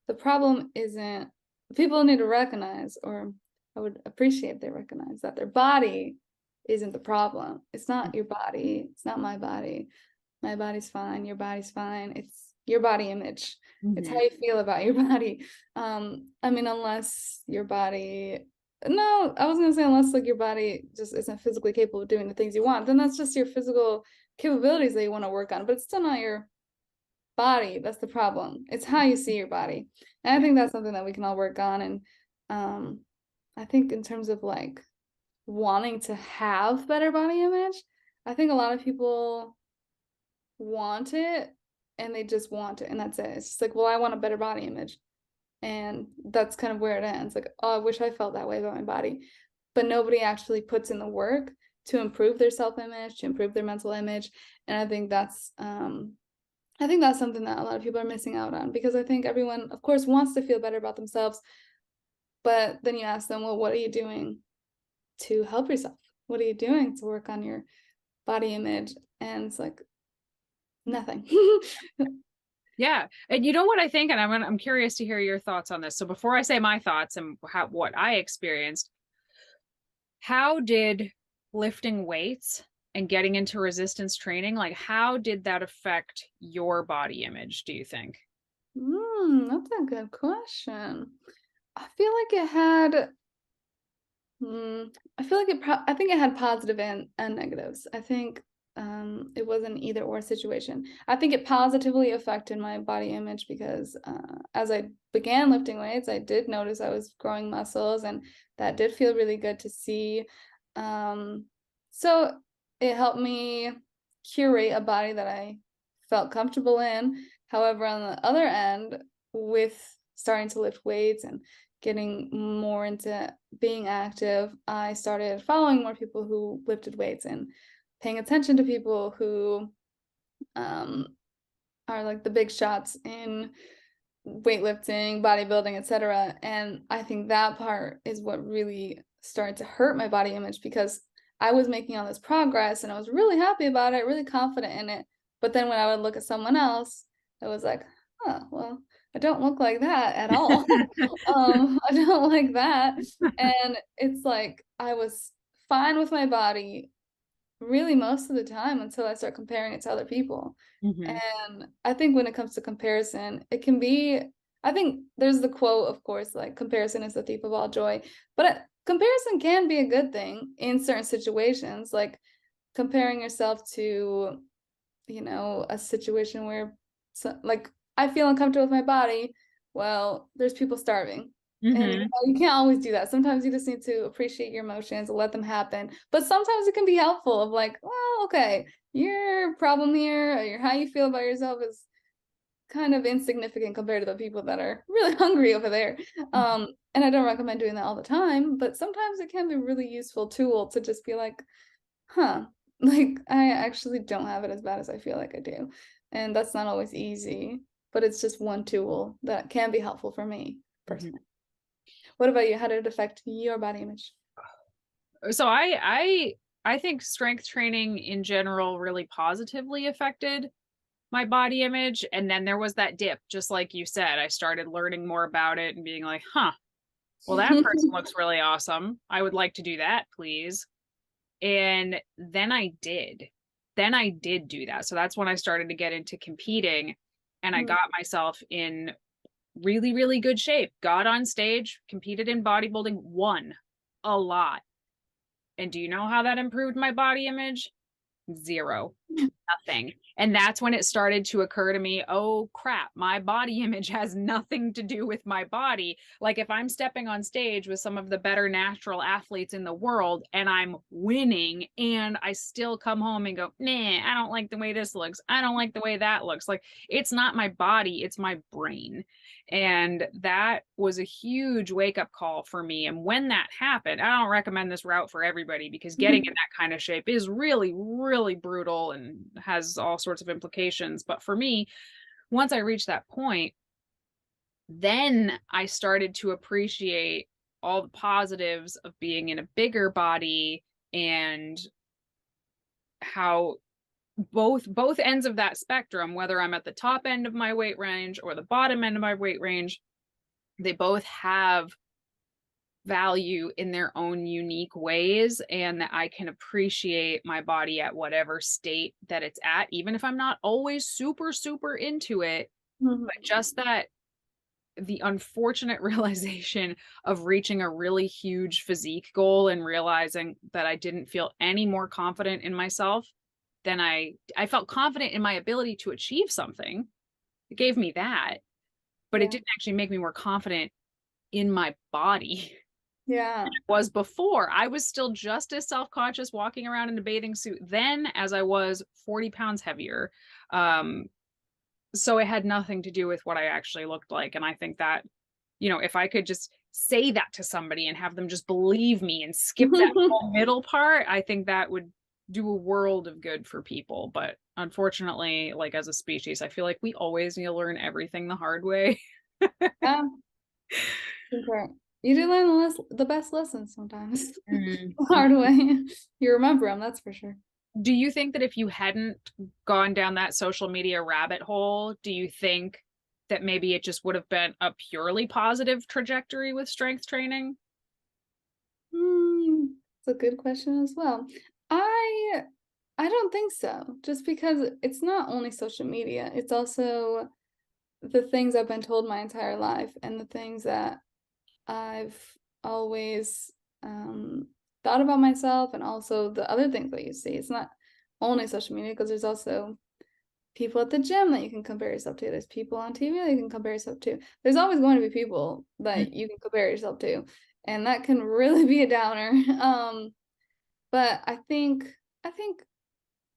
Speaker 2: the problem isn't people need to recognize, or I would appreciate they recognize that their body isn't the problem. It's not your body. It's not my body. My body's fine. Your body's fine. It's your body image. It's how you feel about your body. I mean, unless your body, no, I was gonna say unless like your body just isn't physically capable of doing the things you want, then that's just your physical capabilities that you want to work on, but it's still not your body. That's the problem. It's how you see your body. And I think that's something that we can all work on. And I think in terms of like wanting to have better body image, I think a lot of people want it and they just want it and that's it. It's just like, well, I want a better body image. And that's kind of where it ends. Like, oh, I wish I felt that way about my body. But nobody actually puts in the work to improve their self-image, to improve their mental image. And I think that's something that a lot of people are missing out on, because I think everyone, of course, wants to feel better about themselves. But then you ask them, well, what are you doing to help yourself? What are you doing to work on your body image? And it's like, nothing.
Speaker 1: Yeah. And you know what I think, and I'm curious to hear your thoughts on this. So before I say my thoughts and what I experienced, how did lifting weights and getting into resistance training, like how did that affect your body image, do you think?
Speaker 2: That's a good question. I feel like it had I think it had positive and negatives. I think it was an either or situation. I think it positively affected my body image because as I began lifting weights, I did notice I was growing muscles, and that did feel really good to see. So it helped me curate a body that I felt comfortable in. However, on the other end, with starting to lift weights and getting more into being active, I started following more people who lifted weights and paying attention to people who are like the big shots in weightlifting, bodybuilding, etc. And I think that part is what really started to hurt my body image, because I was making all this progress and I was really happy about it, really confident in it. But then when I would look at someone else, it was like, oh, well, I don't look like that at all. I don't like that. And it's like I was fine with my body really most of the time until I start comparing it to other people.
Speaker 1: Mm-hmm.
Speaker 2: And I think when it comes to comparison, it can be, I think there's the quote, of course, like comparison is the thief of all joy, but comparison can be a good thing in certain situations, like comparing yourself to, a situation where, like, I feel uncomfortable with my body. Well, there's people starving. And
Speaker 1: Mm-hmm.
Speaker 2: you can't always do that. Sometimes you just need to appreciate your emotions and let them happen. But sometimes it can be helpful of like, well, okay, your problem here, or how you feel about yourself is kind of insignificant compared to the people that are really hungry over there. And I don't recommend doing that all the time, but sometimes it can be a really useful tool to just be like, huh, like I actually don't have it as bad as I feel like I do. And that's not always easy, but it's just one tool that can be helpful for me
Speaker 1: Mm-hmm.
Speaker 2: personally. What about you? How did it affect your body image?
Speaker 1: So I think strength training in general really positively affected my body image. And then there was that dip, just like you said. I started learning more about it and being like, huh, well, that person looks really awesome. I would like to do that, please. And then I did. Then I did do that. So that's when I started to get into competing and I got myself in really, really good shape. Got on stage, competed in bodybuilding, won a lot. And do you know how that improved my body image? Zero. Nothing. And that's when it started to occur to me, oh crap, my body image has nothing to do with my body. Like if I'm stepping on stage with some of the better natural athletes in the world and I'm winning and I still come home and go, nah, I don't like the way this looks. I don't like the way that looks. Like it's not my body, it's my brain. And that was a huge wake up call for me. And when that happened, I don't recommend this route for everybody because getting in that kind of shape is really, really brutal and has all sorts of implications. But for me, once I reached that point, then I started to appreciate all the positives of being in a bigger body and how both ends of that spectrum, whether I'm at the top end of my weight range or the bottom end of my weight range, they both have value in their own unique ways, and that I can appreciate my body at whatever state that it's at, even if I'm not always super, super into it. But just that the unfortunate realization of reaching a really huge physique goal and realizing that I didn't feel any more confident in myself than I felt confident in my ability to achieve something. It gave me that, but it
Speaker 2: Yeah.
Speaker 1: didn't actually make me more confident in my body
Speaker 2: Yeah.
Speaker 1: was before. I was still just as self-conscious walking around in a bathing suit then as I was 40 pounds heavier. Um, so it had nothing to do with what I actually looked like. And I think that, if I could just say that to somebody and have them just believe me and skip that whole middle part, I think that would do a world of good for people. But unfortunately, like as a species, I feel like we always need to learn everything the hard way.
Speaker 2: Yeah. Okay. You do learn the best lessons sometimes.
Speaker 1: Mm.
Speaker 2: The hard way. You remember them, that's for sure.
Speaker 1: Do you think that if you hadn't gone down that social media rabbit hole, do you think that maybe it just would have been a purely positive trajectory with strength training?
Speaker 2: It's a good question as well. I I don't think so. Just because it's not only social media, it's also the things I've been told my entire life and the things that I've always thought about myself, and also the other things that you see. It's not only social media because there's also people at the gym that you can compare yourself to. There's people on TV that you can compare yourself to. There's always going to be people that you can compare yourself to, and that can really be a downer. But I think,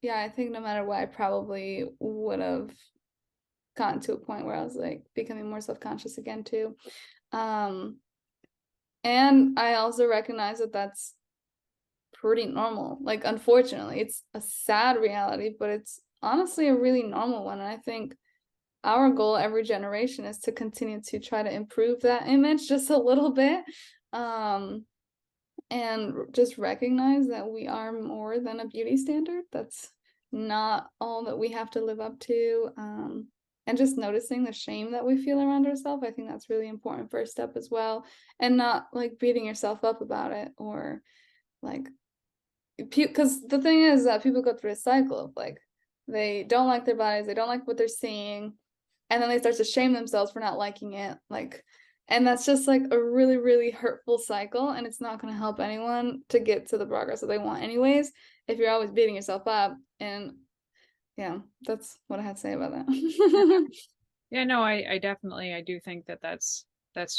Speaker 2: yeah, I think no matter what, I probably would have gotten to a point where I was like becoming more self-conscious again too. Um, and I also recognize that that's pretty normal. Like, unfortunately, it's a sad reality, but it's honestly a really normal one. And I think our goal every generation is to continue to try to improve that image just a little bit. And just recognize that we are more than a beauty standard. That's not all that we have to live up to. And just noticing the shame that we feel around ourselves, I think that's really important first step as well. And not like beating yourself up about it, or like because the thing is that people go through a cycle of like, they don't like their bodies, they don't like what they're seeing, and then they start to shame themselves for not liking it, like, and that's just like a really, really hurtful cycle, and it's not going to help anyone to get to the progress that they want anyways, if you're always beating yourself up. And yeah, that's what I had to say about that.
Speaker 1: Yeah, no, I definitely, I do think that that's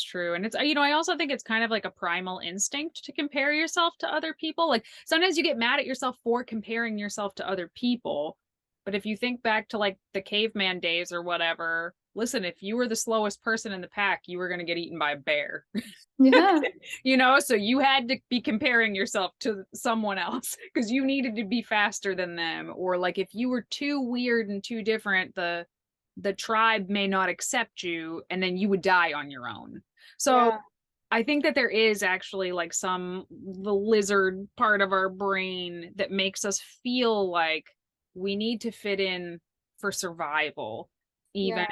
Speaker 1: true. And it's, you know, I also think it's kind of like a primal instinct to compare yourself to other people. Like sometimes you get mad at yourself for comparing yourself to other people. But if you think back to like the caveman days or whatever, listen, if you were the slowest person in the pack, you were going to get eaten by a bear.
Speaker 2: Yeah.
Speaker 1: You know, so you had to be comparing yourself to someone else because you needed to be faster than them. Or like if you were too weird and too different, the tribe may not accept you and then you would die on your own. So
Speaker 2: Yeah.
Speaker 1: I think that there is actually like the lizard part of our brain that makes us feel like we need to fit in for survival, even
Speaker 2: Yeah.
Speaker 1: if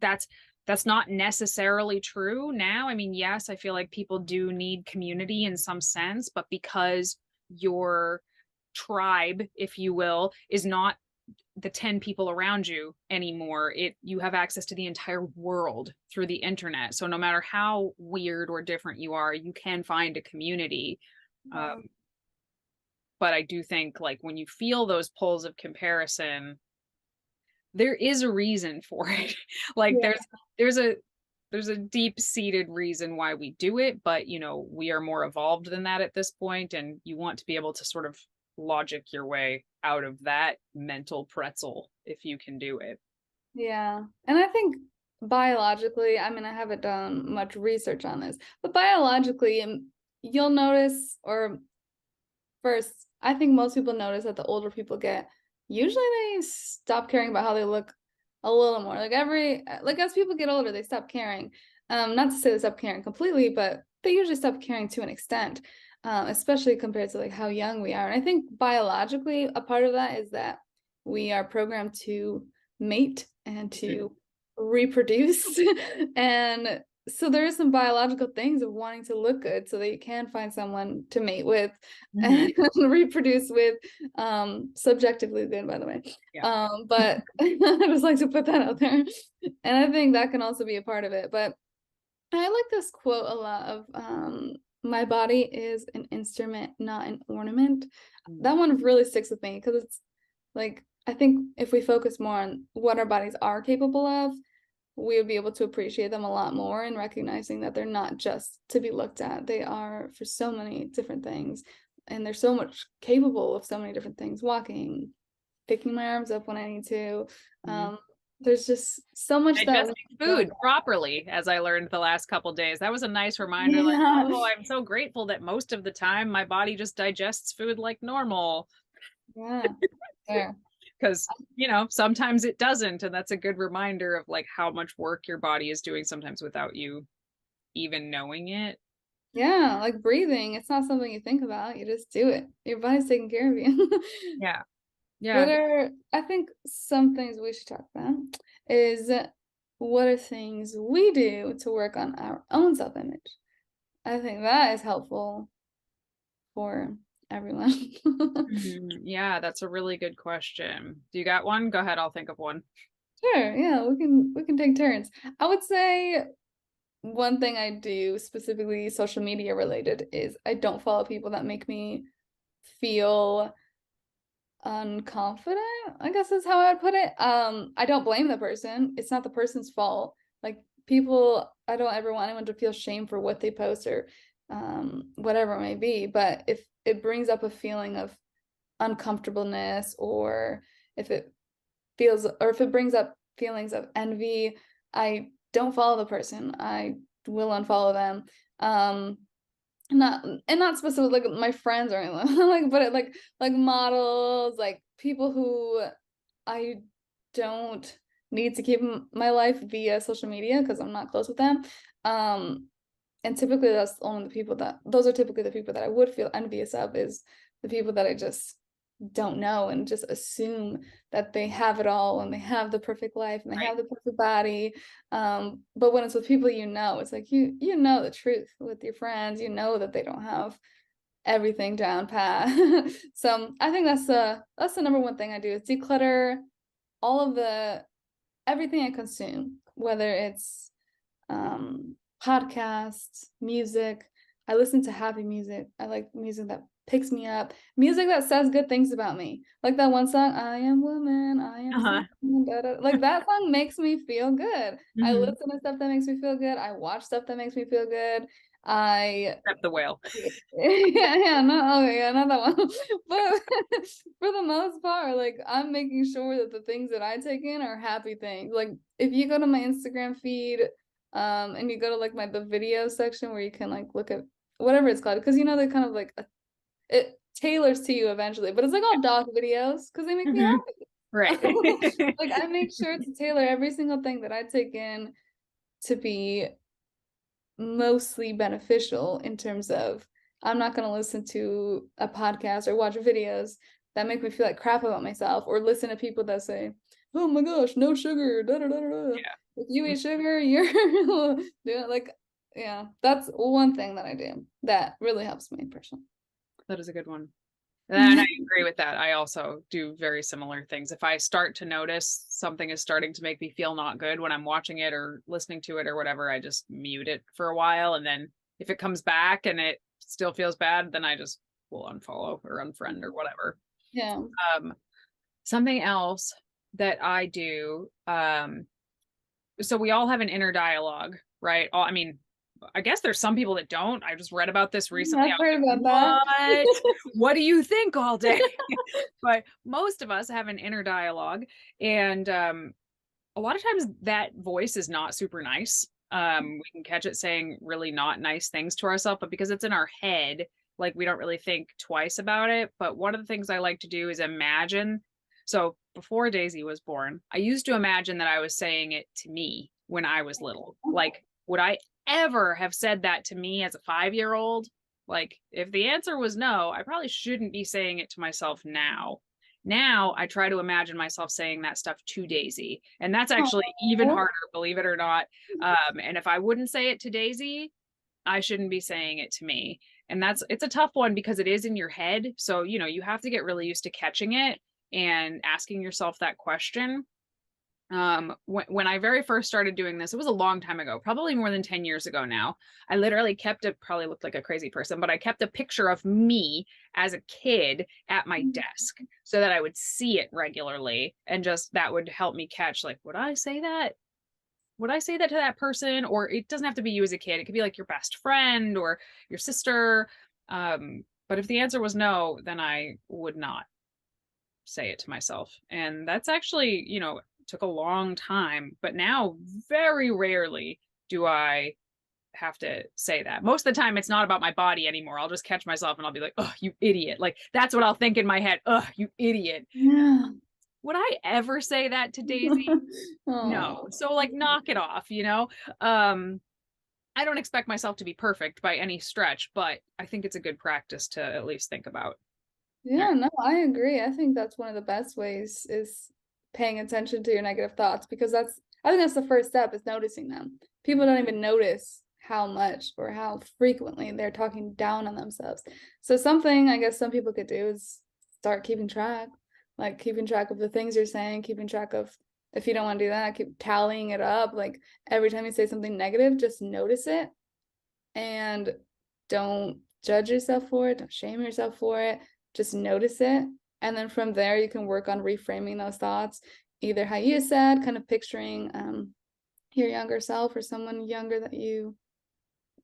Speaker 1: that's that's not necessarily true now. I mean, yes, I feel like people do need community in some sense, but because your tribe, if you will, is not the 10 people around you anymore, you have access to the entire world through the internet, so no matter how weird or different you are, you can find a community.
Speaker 2: Yeah.
Speaker 1: But I do think like when you feel those pulls of comparison, there is a reason for it. Like
Speaker 2: Yeah.
Speaker 1: there's a deep seated reason why we do it, but you know, we are more evolved than that at this point, and you want to be able to sort of logic your way out of that mental pretzel if you can do it.
Speaker 2: Yeah. And I think biologically, I mean, I haven't done much research on this, but biologically, you'll notice, or first, I think most people notice that the older people get, usually they stop caring about how they look a little more. Like as people get older, they stop caring. Not to say they stop caring completely, but they usually stop caring to an extent, especially compared to like how young we are. And I think biologically, a part of that is that we are programmed to mate and to reproduce. And so there are some biological things of wanting to look good so that you can find someone to mate with and reproduce with, subjectively good, by the way.
Speaker 1: Yeah.
Speaker 2: But I just like to put that out there. And I think that can also be a part of it. But I like this quote a lot of, my body is an instrument, not an ornament. That one really sticks with me because it's like, I think if we focus more on what our bodies are capable of, we would be able to appreciate them a lot more, and recognizing that they're not just to be looked at. They are for so many different things, and they're so much capable of so many different things. Walking, picking my arms up when I need to. There's just so much that we
Speaker 1: Digesting food properly, as I learned the last couple days. That was a nice reminder. Like,
Speaker 2: yeah.
Speaker 1: oh, I'm so grateful that most of the time my body just digests food like normal.
Speaker 2: Yeah. There.
Speaker 1: Because, you know, sometimes it doesn't. And that's a good reminder of like how much work your body is doing sometimes without you even knowing it.
Speaker 2: Yeah, like breathing, it's not something you think about. You just do it. Your body's taking care of you.
Speaker 1: Yeah. Yeah.
Speaker 2: What are, I think some things we should talk about is, what are things we do to work on our own self-image? I think that is helpful for everyone.
Speaker 1: Yeah, that's a really good question. Do you got one? Go ahead, I'll think of one.
Speaker 2: Sure, yeah, we can take turns. I would say one thing I do, specifically social media related, is I don't follow people that make me feel unconfident, I guess is how I would put it. I don't blame the person. It's not the person's fault. Like people, I don't ever want anyone to feel shame for what they post or whatever it may be. But if it brings up a feeling of uncomfortableness, or if it if it brings up feelings of envy, I don't follow the person. I will unfollow them. Not specifically like my friends or anything, like, but like models, like people who I don't need to keep my life via social media because I'm not close with them. And typically those are typically the people that I would feel envious of, is the people that I just don't know and just assume that they have it all and they have the perfect life and they have the perfect body. But when it's with people, it's like you know the truth with your friends, you know that they don't have everything down pat. So I think that's the number one thing I do is declutter all of everything I consume, whether it's podcasts, music. I listen to happy music. I like music that picks me up, music that says good things about me. Like that one song, I am woman, I am something, da, da. Like that song makes me feel good. I
Speaker 1: Mm-hmm.
Speaker 2: listen to stuff that makes me feel good. I watch stuff that makes me feel good.
Speaker 1: Except the whale.
Speaker 2: yeah, no, okay, yeah, not that one. But for the most part, like I'm making sure that the things that I take in are happy things. Like if you go to my Instagram feed, and you go to like the video section where you can like look at whatever it's called, because they kind of like it tailors to you eventually, but it's like all dog videos because they make me
Speaker 1: Mm-hmm.
Speaker 2: happy.
Speaker 1: Right.
Speaker 2: Like I make sure to tailor every single thing that I take in to be mostly beneficial in terms of I'm not going to listen to a podcast or watch videos that make me feel like crap about myself, or listen to people that say, oh my gosh, no sugar, da da da da.
Speaker 1: Yeah.
Speaker 2: If you eat sugar, you're doing like, yeah, that's one thing that I do that really helps me personally.
Speaker 1: That is a good one. And I agree with that. I also do very similar things. If I start to notice something is starting to make me feel not good when I'm watching it or listening to it or whatever, I just mute it for a while. And then if it comes back and it still feels bad, then I just will unfollow or unfriend or whatever.
Speaker 2: Yeah.
Speaker 1: Something else that I do, so we all have an inner dialogue, right? I mean, I guess there's some people that don't. I just read about this recently.
Speaker 2: I've heard about
Speaker 1: What?
Speaker 2: that.
Speaker 1: What do you think all day? But most of us have an inner dialogue, and a lot of times that voice is not super nice. We can catch it saying really not nice things to ourselves, but because it's in our head, like we don't really think twice about it. But one of the things I like to do is imagine. So before Daisy was born, I used to imagine that I was saying it to me when I was little. Like, would I ever have said that to me as a 5-year-old? Like, if the answer was no, I probably shouldn't be saying it to myself now. Now I try to imagine myself saying that stuff to Daisy. And that's actually even harder, believe it or not. And if I wouldn't say it to Daisy, I shouldn't be saying it to me. And it's a tough one because it is in your head. So, you have to get really used to catching it and asking yourself that question. When I very first started doing this, it was a long time ago, probably more than 10 years ago now. I literally probably looked like a crazy person, but I kept a picture of me as a kid at my desk so that I would see it regularly. And just that would help me catch, like, would I say that? Would I say that to that person? Or it doesn't have to be you as a kid. It could be like your best friend or your sister. But if the answer was no, then I would not say it to myself. And that's actually, took a long time, but now very rarely do I have to say that. Most of the time it's not about my body anymore. I'll just catch myself and I'll be like, oh, you idiot. Like that's what I'll think in my head. Oh, you idiot.
Speaker 2: Yeah.
Speaker 1: Would I ever say that to Daisy? No. So like knock it off, I don't expect myself to be perfect by any stretch, but I think it's a good practice to at least think about.
Speaker 2: Yeah, no, I agree. I think that's one of the best ways is paying attention to your negative thoughts, because I think that's the first step, is noticing them. People don't even notice how much or how frequently they're talking down on themselves. So something I guess some people could do is start keeping track of the things you're saying, keeping track of, if you don't want to do that, keep tallying it up. Like every time you say something negative, just notice it and don't judge yourself for it. Don't shame yourself for it. Just notice it. And then from there, you can work on reframing those thoughts, either how you said, kind of picturing your younger self or someone younger that you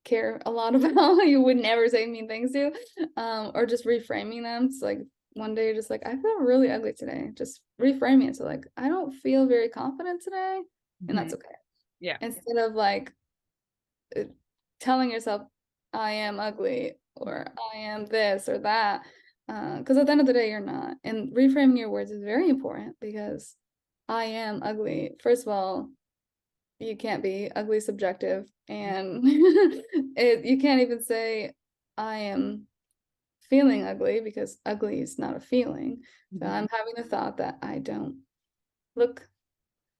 Speaker 2: care a lot about, you would never say mean things to, or just reframing them. So like one day you're just like, I feel really ugly today. Just reframing it. So like, I don't feel very confident today, and that's okay.
Speaker 1: Yeah.
Speaker 2: Instead of like telling yourself, I am ugly, or I am this or that. Because at the end of the day, you're not. And reframing your words is very important, because I am ugly. First of all, you can't be. Ugly subjective. And you can't even say I am feeling ugly, because ugly is not a feeling. So I'm having the thought that I don't look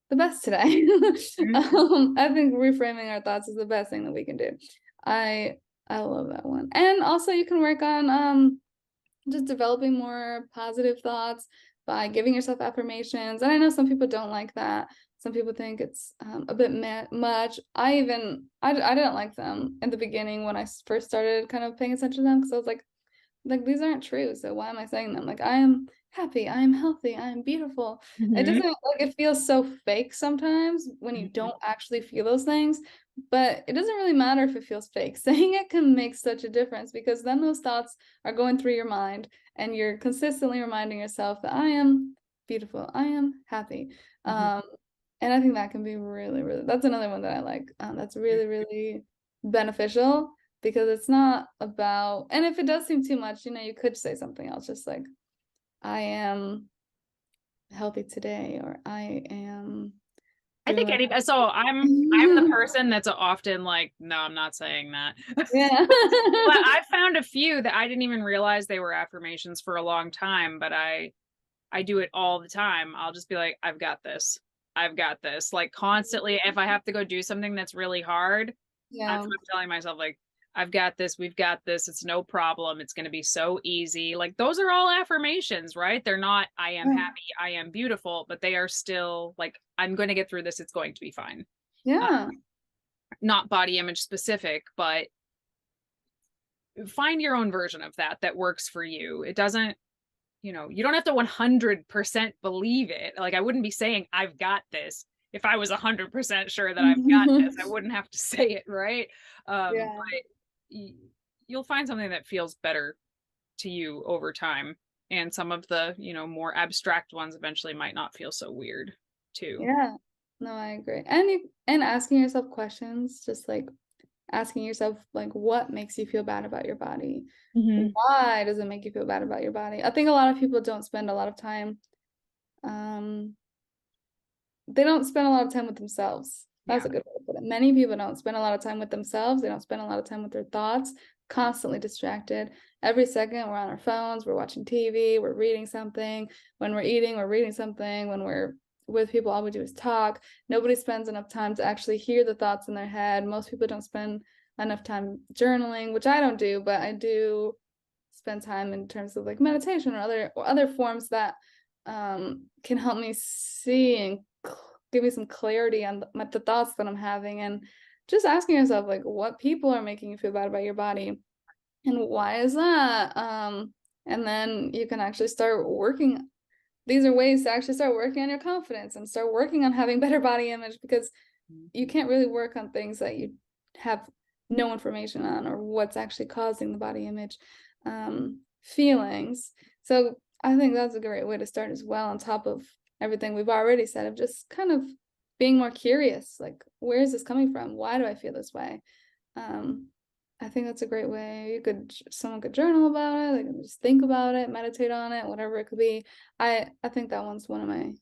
Speaker 2: the best today. I think reframing our thoughts is the best thing that we can do. I I love that one. And also you can work on just developing more positive thoughts by giving yourself affirmations. And I know some people don't like that. Some people think it's a bit much. I didn't like them in the beginning when I first started kind of paying attention to them, because I was like these aren't true. So why am I saying them? Like, I am happy, I am healthy, I am beautiful. It doesn't, like, it feels so fake sometimes when you don't actually feel those things, but it doesn't really matter if it feels fake. Saying it can make such a difference, because then those thoughts are going through your mind and you're consistently reminding yourself that I am beautiful, I am happy. And I think that can be really, really, that's another one that I like. That's really, really beneficial, because it's not about, and if it does seem too much, you know, you could say something else, just like, I am healthy today, or I am
Speaker 1: I think so I'm the person that's often like, no, I'm not saying that.
Speaker 2: Yeah.
Speaker 1: But I found a few that I didn't even realize they were affirmations for a long time, but I do it all the time. I'll just be like, I've got this. I've got this. Like, constantly, if I have to go do something that's really hard,
Speaker 2: Yeah.
Speaker 1: I'm telling myself, like, I've got this, we've got this, it's no problem, it's going to be so easy. Like, those are all affirmations, right? They're not, I am happy, I am beautiful, but they are still like, I'm going to get through this, it's going to be fine.
Speaker 2: Yeah.
Speaker 1: Not body image specific, but find your own version of that works for you. It doesn't, you know, you don't have to 100% believe it. Like, I wouldn't be saying I've got this if I was 100% sure that I've got this. I wouldn't have to say it, right?
Speaker 2: Yeah.
Speaker 1: But you'll find something that feels better to you over time. And some of the, you know, more abstract ones eventually might not feel so weird too.
Speaker 2: Yeah. No, I agree. And asking yourself questions, just like asking yourself, like, what makes you feel bad about your body? Why does it make you feel bad about your body? I think a lot of people don't spend a lot of time, they don't spend a lot of time with themselves. That's a good way to put it. Many people don't spend a lot of time with themselves. They don't spend a lot of time with their thoughts, constantly distracted. Every second we're on our phones, we're watching TV, we're reading something. When we're eating, we're reading something. When we're with people, all we do is talk. Nobody spends enough time to actually hear the thoughts in their head. Most people don't spend enough time journaling, which I don't do, but I do spend time in terms of like meditation or other forms that can help me see and give me some clarity on the thoughts that I'm having. And just asking yourself, like, what people are making you feel bad about your body, and why is that? And then you can actually start working. These are ways to actually start working on your confidence and start working on having better body image, because you can't really work on things that you have no information on, or what's actually causing the body image feelings. So I think that's a great way to start as well, on top of everything we've already said, of just kind of being more curious, like, where is this coming from? Why do I feel this way? I think that's a great way. Someone could journal about it, they can just think about it, meditate on it, whatever it could be. I think that one's one of my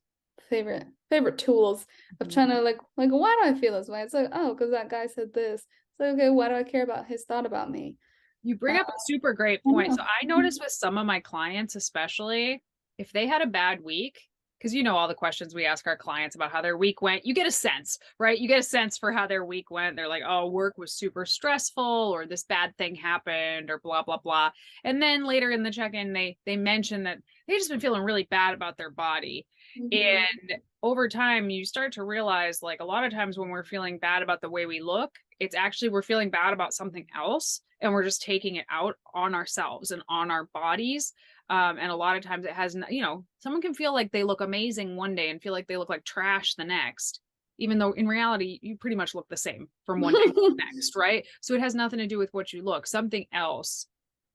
Speaker 2: favorite tools of trying to like why do I feel this way? It's like, oh, because that guy said this. So okay, why do I care about his thought about me?
Speaker 1: You bring up a super great point. So I noticed with some of my clients, especially if they had a bad week, because you know all the questions we ask our clients about how their week went, you get a sense, right? You get a sense for how their week went. They're like, oh, work was super stressful, or this bad thing happened, or blah, blah, blah. And then later in the check-in, they mention that they've just been feeling really bad about their body. And over time, you start to realize, like, a lot of times when we're feeling bad about the way we look, it's actually we're feeling bad about something else, and we're just taking it out on ourselves and on our bodies. And a lot of times it has, you know, someone can feel like they look amazing one day and feel like they look like trash the next, even though in reality, you pretty much look the same from one day to the next, right? So it has nothing to do with what you look. Something else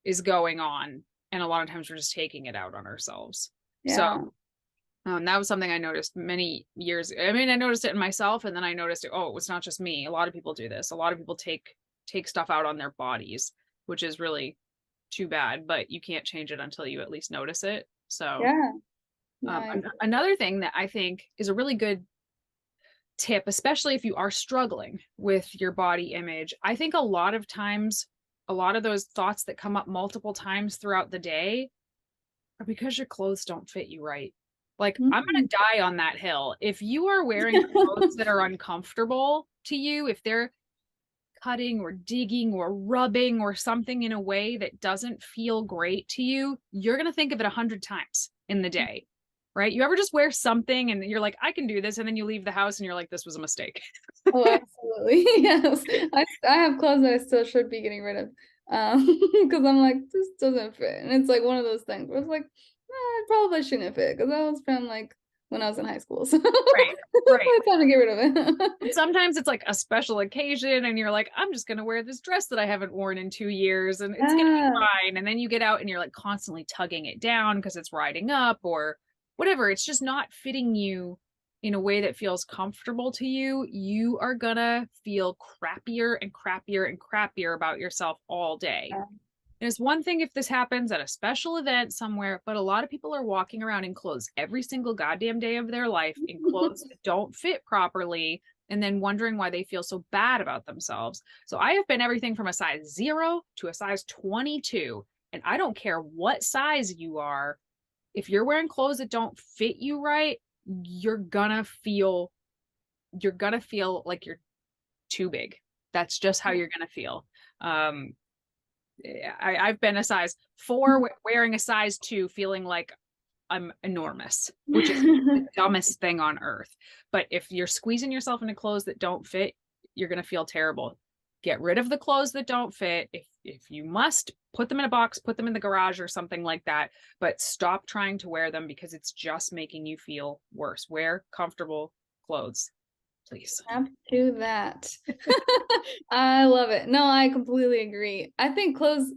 Speaker 1: is going on. And a lot of times we're just taking it out on ourselves.
Speaker 2: Yeah.
Speaker 1: So that was something I noticed many years. I mean, I noticed it in myself, and then I noticed it. Oh, it's not just me. A lot of people do this. A lot of people take stuff out on their bodies, which is really too bad, but you can't change it until you at least notice it. So
Speaker 2: yeah.
Speaker 1: Another thing that I think is a really good tip, especially if you are struggling with your body image, I think a lot of times, a lot of those thoughts that come up multiple times throughout the day are because your clothes don't fit you right. Like, I'm going to die on that hill. If you are wearing clothes that are uncomfortable to you, if they're, cutting or digging or rubbing or something in a way that doesn't feel great to you, you're going to think of it 100 times in the day, right? You ever just wear something and you're like, I can do this. And then you leave the house and you're like, this was a mistake.
Speaker 2: Oh, absolutely. Yes. I have clothes that I still should be getting rid of. Because I'm like, this doesn't fit. And it's like one of those things where it's like, it probably shouldn't fit because that was from like when I was in high school. So
Speaker 1: Right. Right.
Speaker 2: it's time to get rid of it.
Speaker 1: And sometimes it's like a special occasion and you're like, I'm just going to wear this dress that I haven't worn in 2 years and it's going to be fine. And then you get out and you're like constantly tugging it down because it's riding up or whatever. It's just not fitting you in a way that feels comfortable to you. You are going to feel crappier and crappier and crappier about yourself all day. And it's one thing if this happens at a special event somewhere, but a lot of people are walking around in clothes every single goddamn day of their life in clothes that don't fit properly and then wondering why they feel so bad about themselves. So I have been everything from a size 0 to a size 22. And I don't care what size you are. If you're wearing clothes that don't fit you right, you're gonna feel like you're too big. That's just how you're gonna feel. I've been a size 4 wearing a size 2 feeling like I'm enormous, which is the dumbest thing on earth. But if you're squeezing yourself into clothes that don't fit, you're going to feel terrible. Get rid of the clothes that don't fit. If you must, put them in a box, put them in the garage or something like that, but stop trying to wear them because it's just making you feel worse. Wear comfortable clothes, please.
Speaker 2: Do that. I love it. No, I completely agree. I think clothes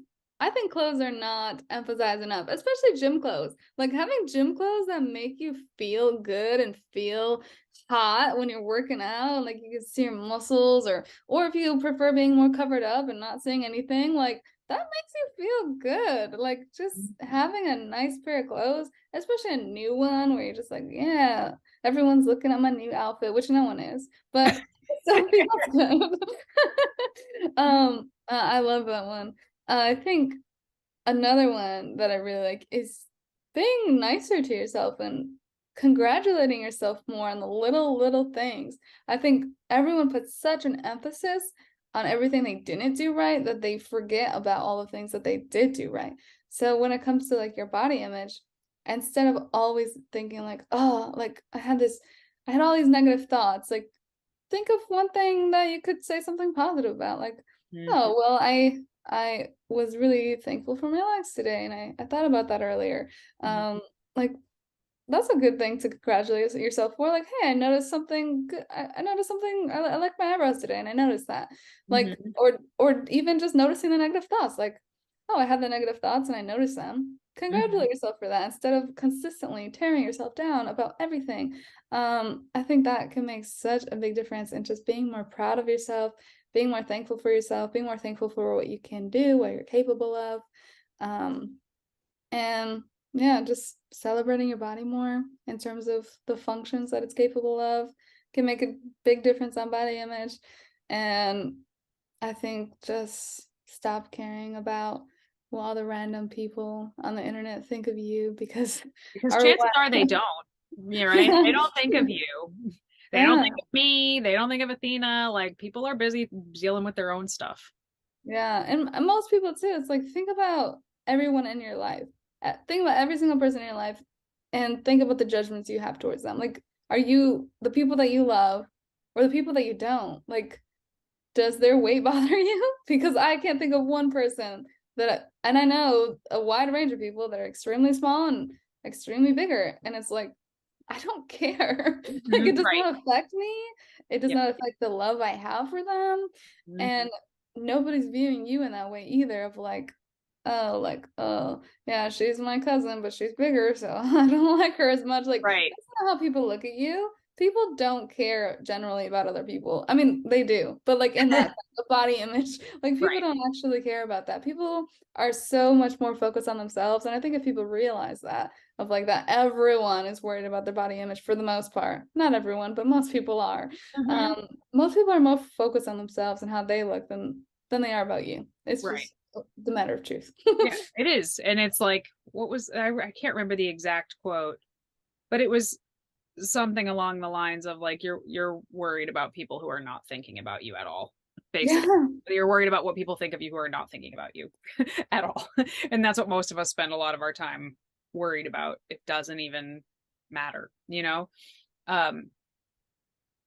Speaker 2: are not emphasized enough, especially gym clothes. Like having gym clothes that make you feel good and feel hot when you're working out, like you can see your muscles, or if you prefer being more covered up and not seeing anything, like that makes you feel good. Like just having a nice pair of clothes, especially a new one where you're just like, yeah, everyone's looking at my new outfit, which no one is, but it still feels good. I love that one. I think another one that I really like is being nicer to yourself and congratulating yourself more on the little things. I think everyone puts such an emphasis on everything they didn't do right that they forget about all the things that they did do right. So when it comes to like your body image, instead of always thinking like, oh, like I had all these negative thoughts, like think of one thing that you could say something positive about, like, oh, well, I was really thankful for my legs today, and I thought about that earlier. Like that's a good thing to congratulate yourself for. Like, hey, I noticed something good. I noticed something. I like my eyebrows today, and I noticed that. Like, or even just noticing the negative thoughts. Like, oh, I had the negative thoughts, and I noticed them. Congratulate yourself for that instead of consistently tearing yourself down about everything. I think that can make such a big difference in just being more proud of yourself, being more thankful for yourself, being more thankful for what you can do, what you're capable of. And yeah, just celebrating your body more in terms of the functions that it's capable of can make a big difference on body image. And I think just stop caring about what all the random people on the internet think of you because
Speaker 1: chances are they don't. Yeah, right. They don't think of you. They don't think of me. They don't think of Athena. Like people are busy dealing with their own stuff.
Speaker 2: Yeah, and most people too. It's like think about everyone in your life. Think about every single person in your life, and think about the judgments you have towards them. Like, are you the people that you love, or the people that you don't? Like, does their weight bother you? Because I can't think of one person and I know a wide range of people that are extremely small and extremely bigger, and it's like I don't care. Like it does not affect me. It does not affect the love I have for them. And nobody's viewing you in that way either of like, oh, yeah, she's my cousin, but she's bigger, so I don't like her as much. Like that's not how people look at you. People don't care generally about other people. I mean, they do, but like in that body image, like people don't actually care about that. People are so much more focused on themselves. And I think if people realize that, of like that everyone is worried about their body image for the most part. Not everyone, but most people are. Most people are more focused on themselves and how they look than they are about you. It's just the matter of truth.
Speaker 1: Yeah, it is. And it's like, I can't remember the exact quote, but it was something along the lines of like you're worried about people who are not thinking about you at all. basically.
Speaker 2: Yeah.
Speaker 1: You're worried about what people think of you who are not thinking about you at all. And that's what most of us spend a lot of our time worried about. It doesn't even matter, you know?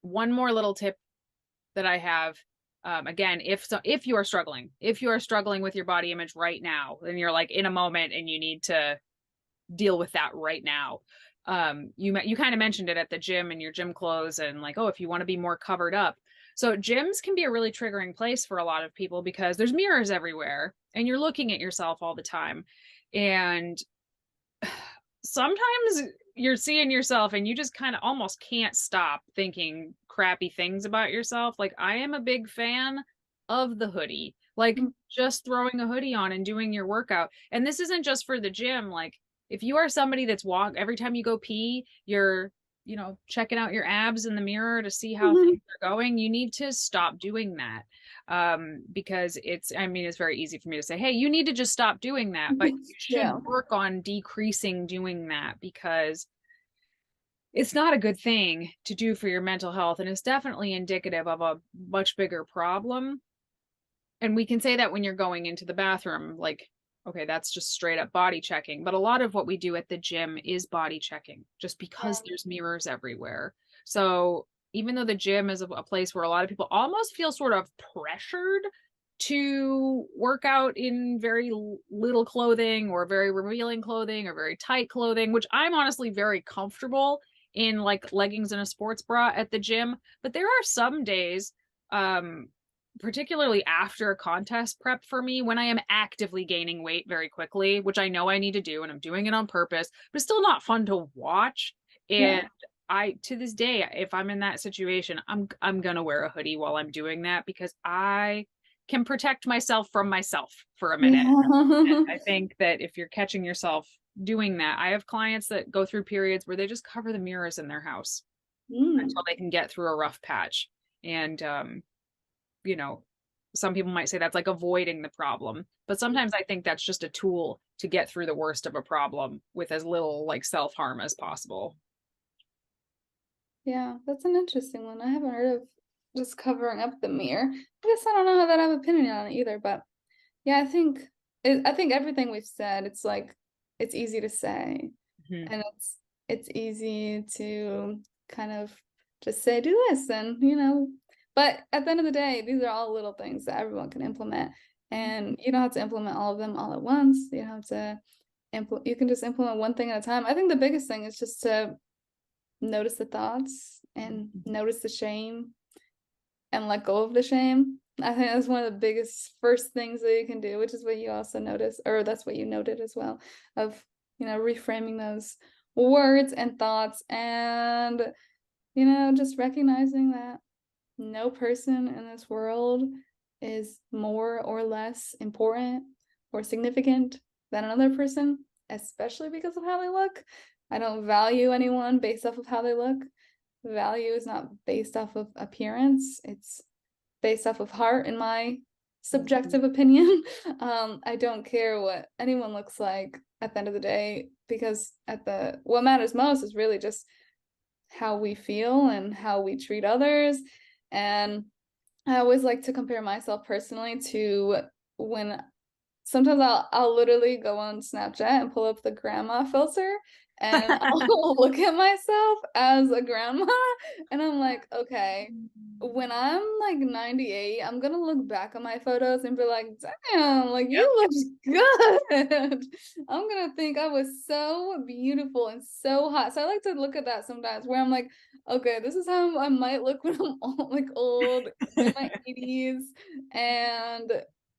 Speaker 1: One more little tip that I have, again, if you are struggling with your body image right now, and you're like in a moment and you need to deal with that right now. You kind of mentioned it at the gym and your gym clothes and like, oh, if you want to be more covered up. So gyms can be a really triggering place for a lot of people because there's mirrors everywhere and you're looking at yourself all the time. And sometimes you're seeing yourself and you just kind of almost can't stop thinking crappy things about yourself. Like, I am a big fan of the hoodie, like just throwing a hoodie on and doing your workout. And this isn't just for the gym. Like, if you are somebody that's every time you go pee, you're, checking out your abs in the mirror to see how things are going, you need to stop doing that. Because it's very easy for me to say, hey, you need to just stop doing that, but you should work on decreasing doing that, because it's not a good thing to do for your mental health, and it's definitely indicative of a much bigger problem. And we can say that when you're going into the bathroom, like, okay, that's just straight up body checking, but a lot of what we do at the gym is body checking, just because there's mirrors everywhere. So even though the gym is a place where a lot of people almost feel sort of pressured to work out in very little clothing or very revealing clothing or very tight clothing, which I'm honestly very comfortable in, like leggings and a sports bra at the gym. But there are some days, particularly after a contest prep for me, when I am actively gaining weight very quickly, which I know I need to do and I'm doing it on purpose, but it's still not fun to watch. And to this day, if I'm in that situation, I'm gonna wear a hoodie while I'm doing that, because I can protect myself from myself for a minute. And I think that if you're catching yourself doing that, I have clients that go through periods where they just cover the mirrors in their house until they can get through a rough patch. And some people might say that's like avoiding the problem, but sometimes I think that's just a tool to get through the worst of a problem with as little like self-harm as possible.
Speaker 2: Yeah, that's an interesting one. I haven't heard of just covering up the mirror. I guess I don't know how that I have an opinion on it either, but yeah, I think everything we've said, it's like, it's easy to say, and it's easy to kind of just say, do this, and but at the end of the day, these are all little things that everyone can implement, and you don't have to implement all of them all at once. You have to you can just implement one thing at a time. I think the biggest thing is just to notice the thoughts and notice the shame and let go of the shame. I think that's one of the biggest first things that you can do, which is what you also notice, or that's what you noted as well, of reframing those words and thoughts, and just recognizing that no person in this world is more or less important or significant than another person, especially because of how they look. I don't value anyone based off of how they look. Value is not based off of appearance. It's based off of heart, in my subjective opinion. I don't care what anyone looks like at the end of the day, because what matters most is really just how we feel and how we treat others. And I always like to compare myself personally to when sometimes I'll literally go on Snapchat and pull up the grandma filter, and I'll look at myself as a grandma, and I'm like, okay, when I'm like 98, I'm gonna look back at my photos and be like, damn, like you look good. I'm gonna think I was so beautiful and so hot. So I like to look at that sometimes, where I'm like, okay, this is how I might look when I'm old in my 80s, and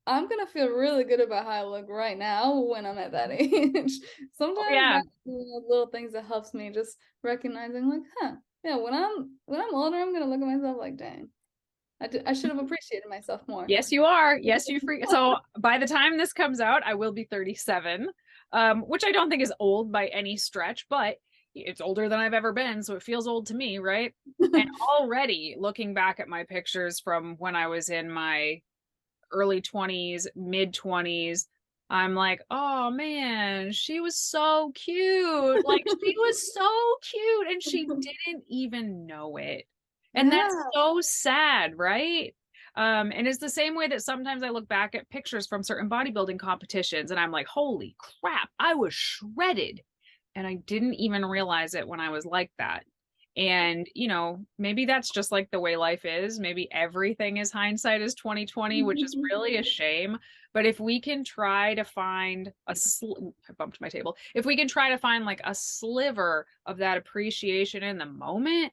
Speaker 2: I'm gonna feel really good about how I look right now when I'm at that age. Sometimes that's little things that helps me, just recognizing like, yeah, when I'm older, I'm gonna look at myself like, dang, I should have appreciated myself more.
Speaker 1: Yes, you are. Yes, you free. So by the time this comes out, I will be 37, which I don't think is old by any stretch, but it's older than I've ever been, so it feels old to me, right? And already looking back at my pictures from when I was in my early 20s, mid 20s, I'm like, oh man, she was so cute. Like, she was so cute and she didn't even know it. And that's so sad, right? And it's the same way that sometimes I look back at pictures from certain bodybuilding competitions and I'm like, holy crap, I was shredded. And I didn't even realize it when I was like that. And, you know, maybe that's just like the way life is. Maybe everything is hindsight is 2020, which is really a shame. But if we can try to find I bumped my table. If we can try to find like a sliver of that appreciation in the moment,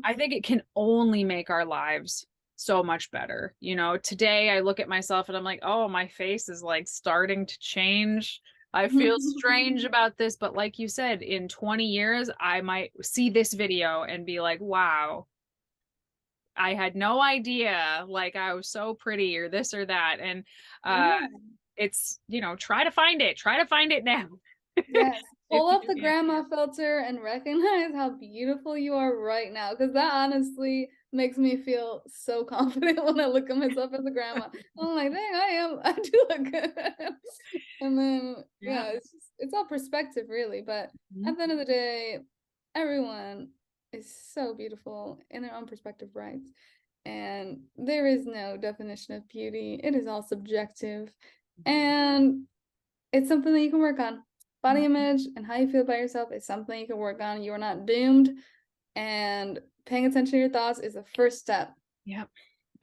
Speaker 1: I think it can only make our lives so much better. You know, today I look at myself and I'm like, oh, my face is like starting to change. I feel strange about this, but like you said, in 20 years, I might see this video and be like, wow, I had no idea, like I was so pretty or this or that. And it's, you know, try to find it now.
Speaker 2: Yes. Pull up the grandma filter and recognize how beautiful you are right now, because that honestly makes me feel so confident when I look at myself as a grandma. I'm like, dang, I do look good. And then it's all perspective really, but at the end of the day, everyone is so beautiful in their own perspective, right? And there is no definition of beauty. It is all subjective, and it's something that you can work on. Body image and how you feel about yourself is something you can work on. You are not doomed, and paying attention to your thoughts is the first step.
Speaker 1: Yep,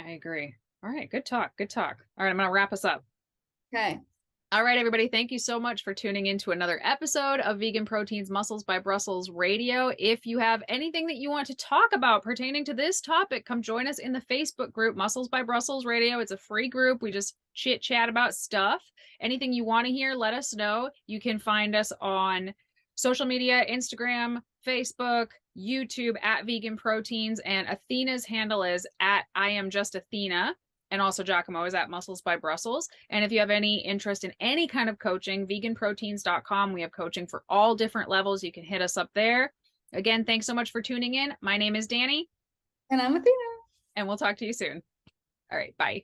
Speaker 1: I agree. All right, good talk. All right, I'm gonna wrap us up.
Speaker 2: Okay.
Speaker 1: All right, everybody, thank you so much for tuning in to another episode of Vegan Proteins Muscles by Brussels Radio. If you have anything that you want to talk about pertaining to this topic, come join us in the Facebook group, Muscles by Brussels Radio. It's a free group. We just chit chat about stuff. Anything you want to hear, let us know. You can find us on social media, Instagram, Facebook, YouTube at Vegan Proteins, and Athena's handle is at I am just Athena. And also 𝐬𝐝𝐿 is at Muscles by Brussels. And if you have any interest in any kind of coaching, veganproteins.com. We have coaching for all different levels. You can hit us up there. Again, thanks so much for tuning in. My name is Danny.
Speaker 2: And I'm Athena.
Speaker 1: And we'll talk to you soon. All right, bye.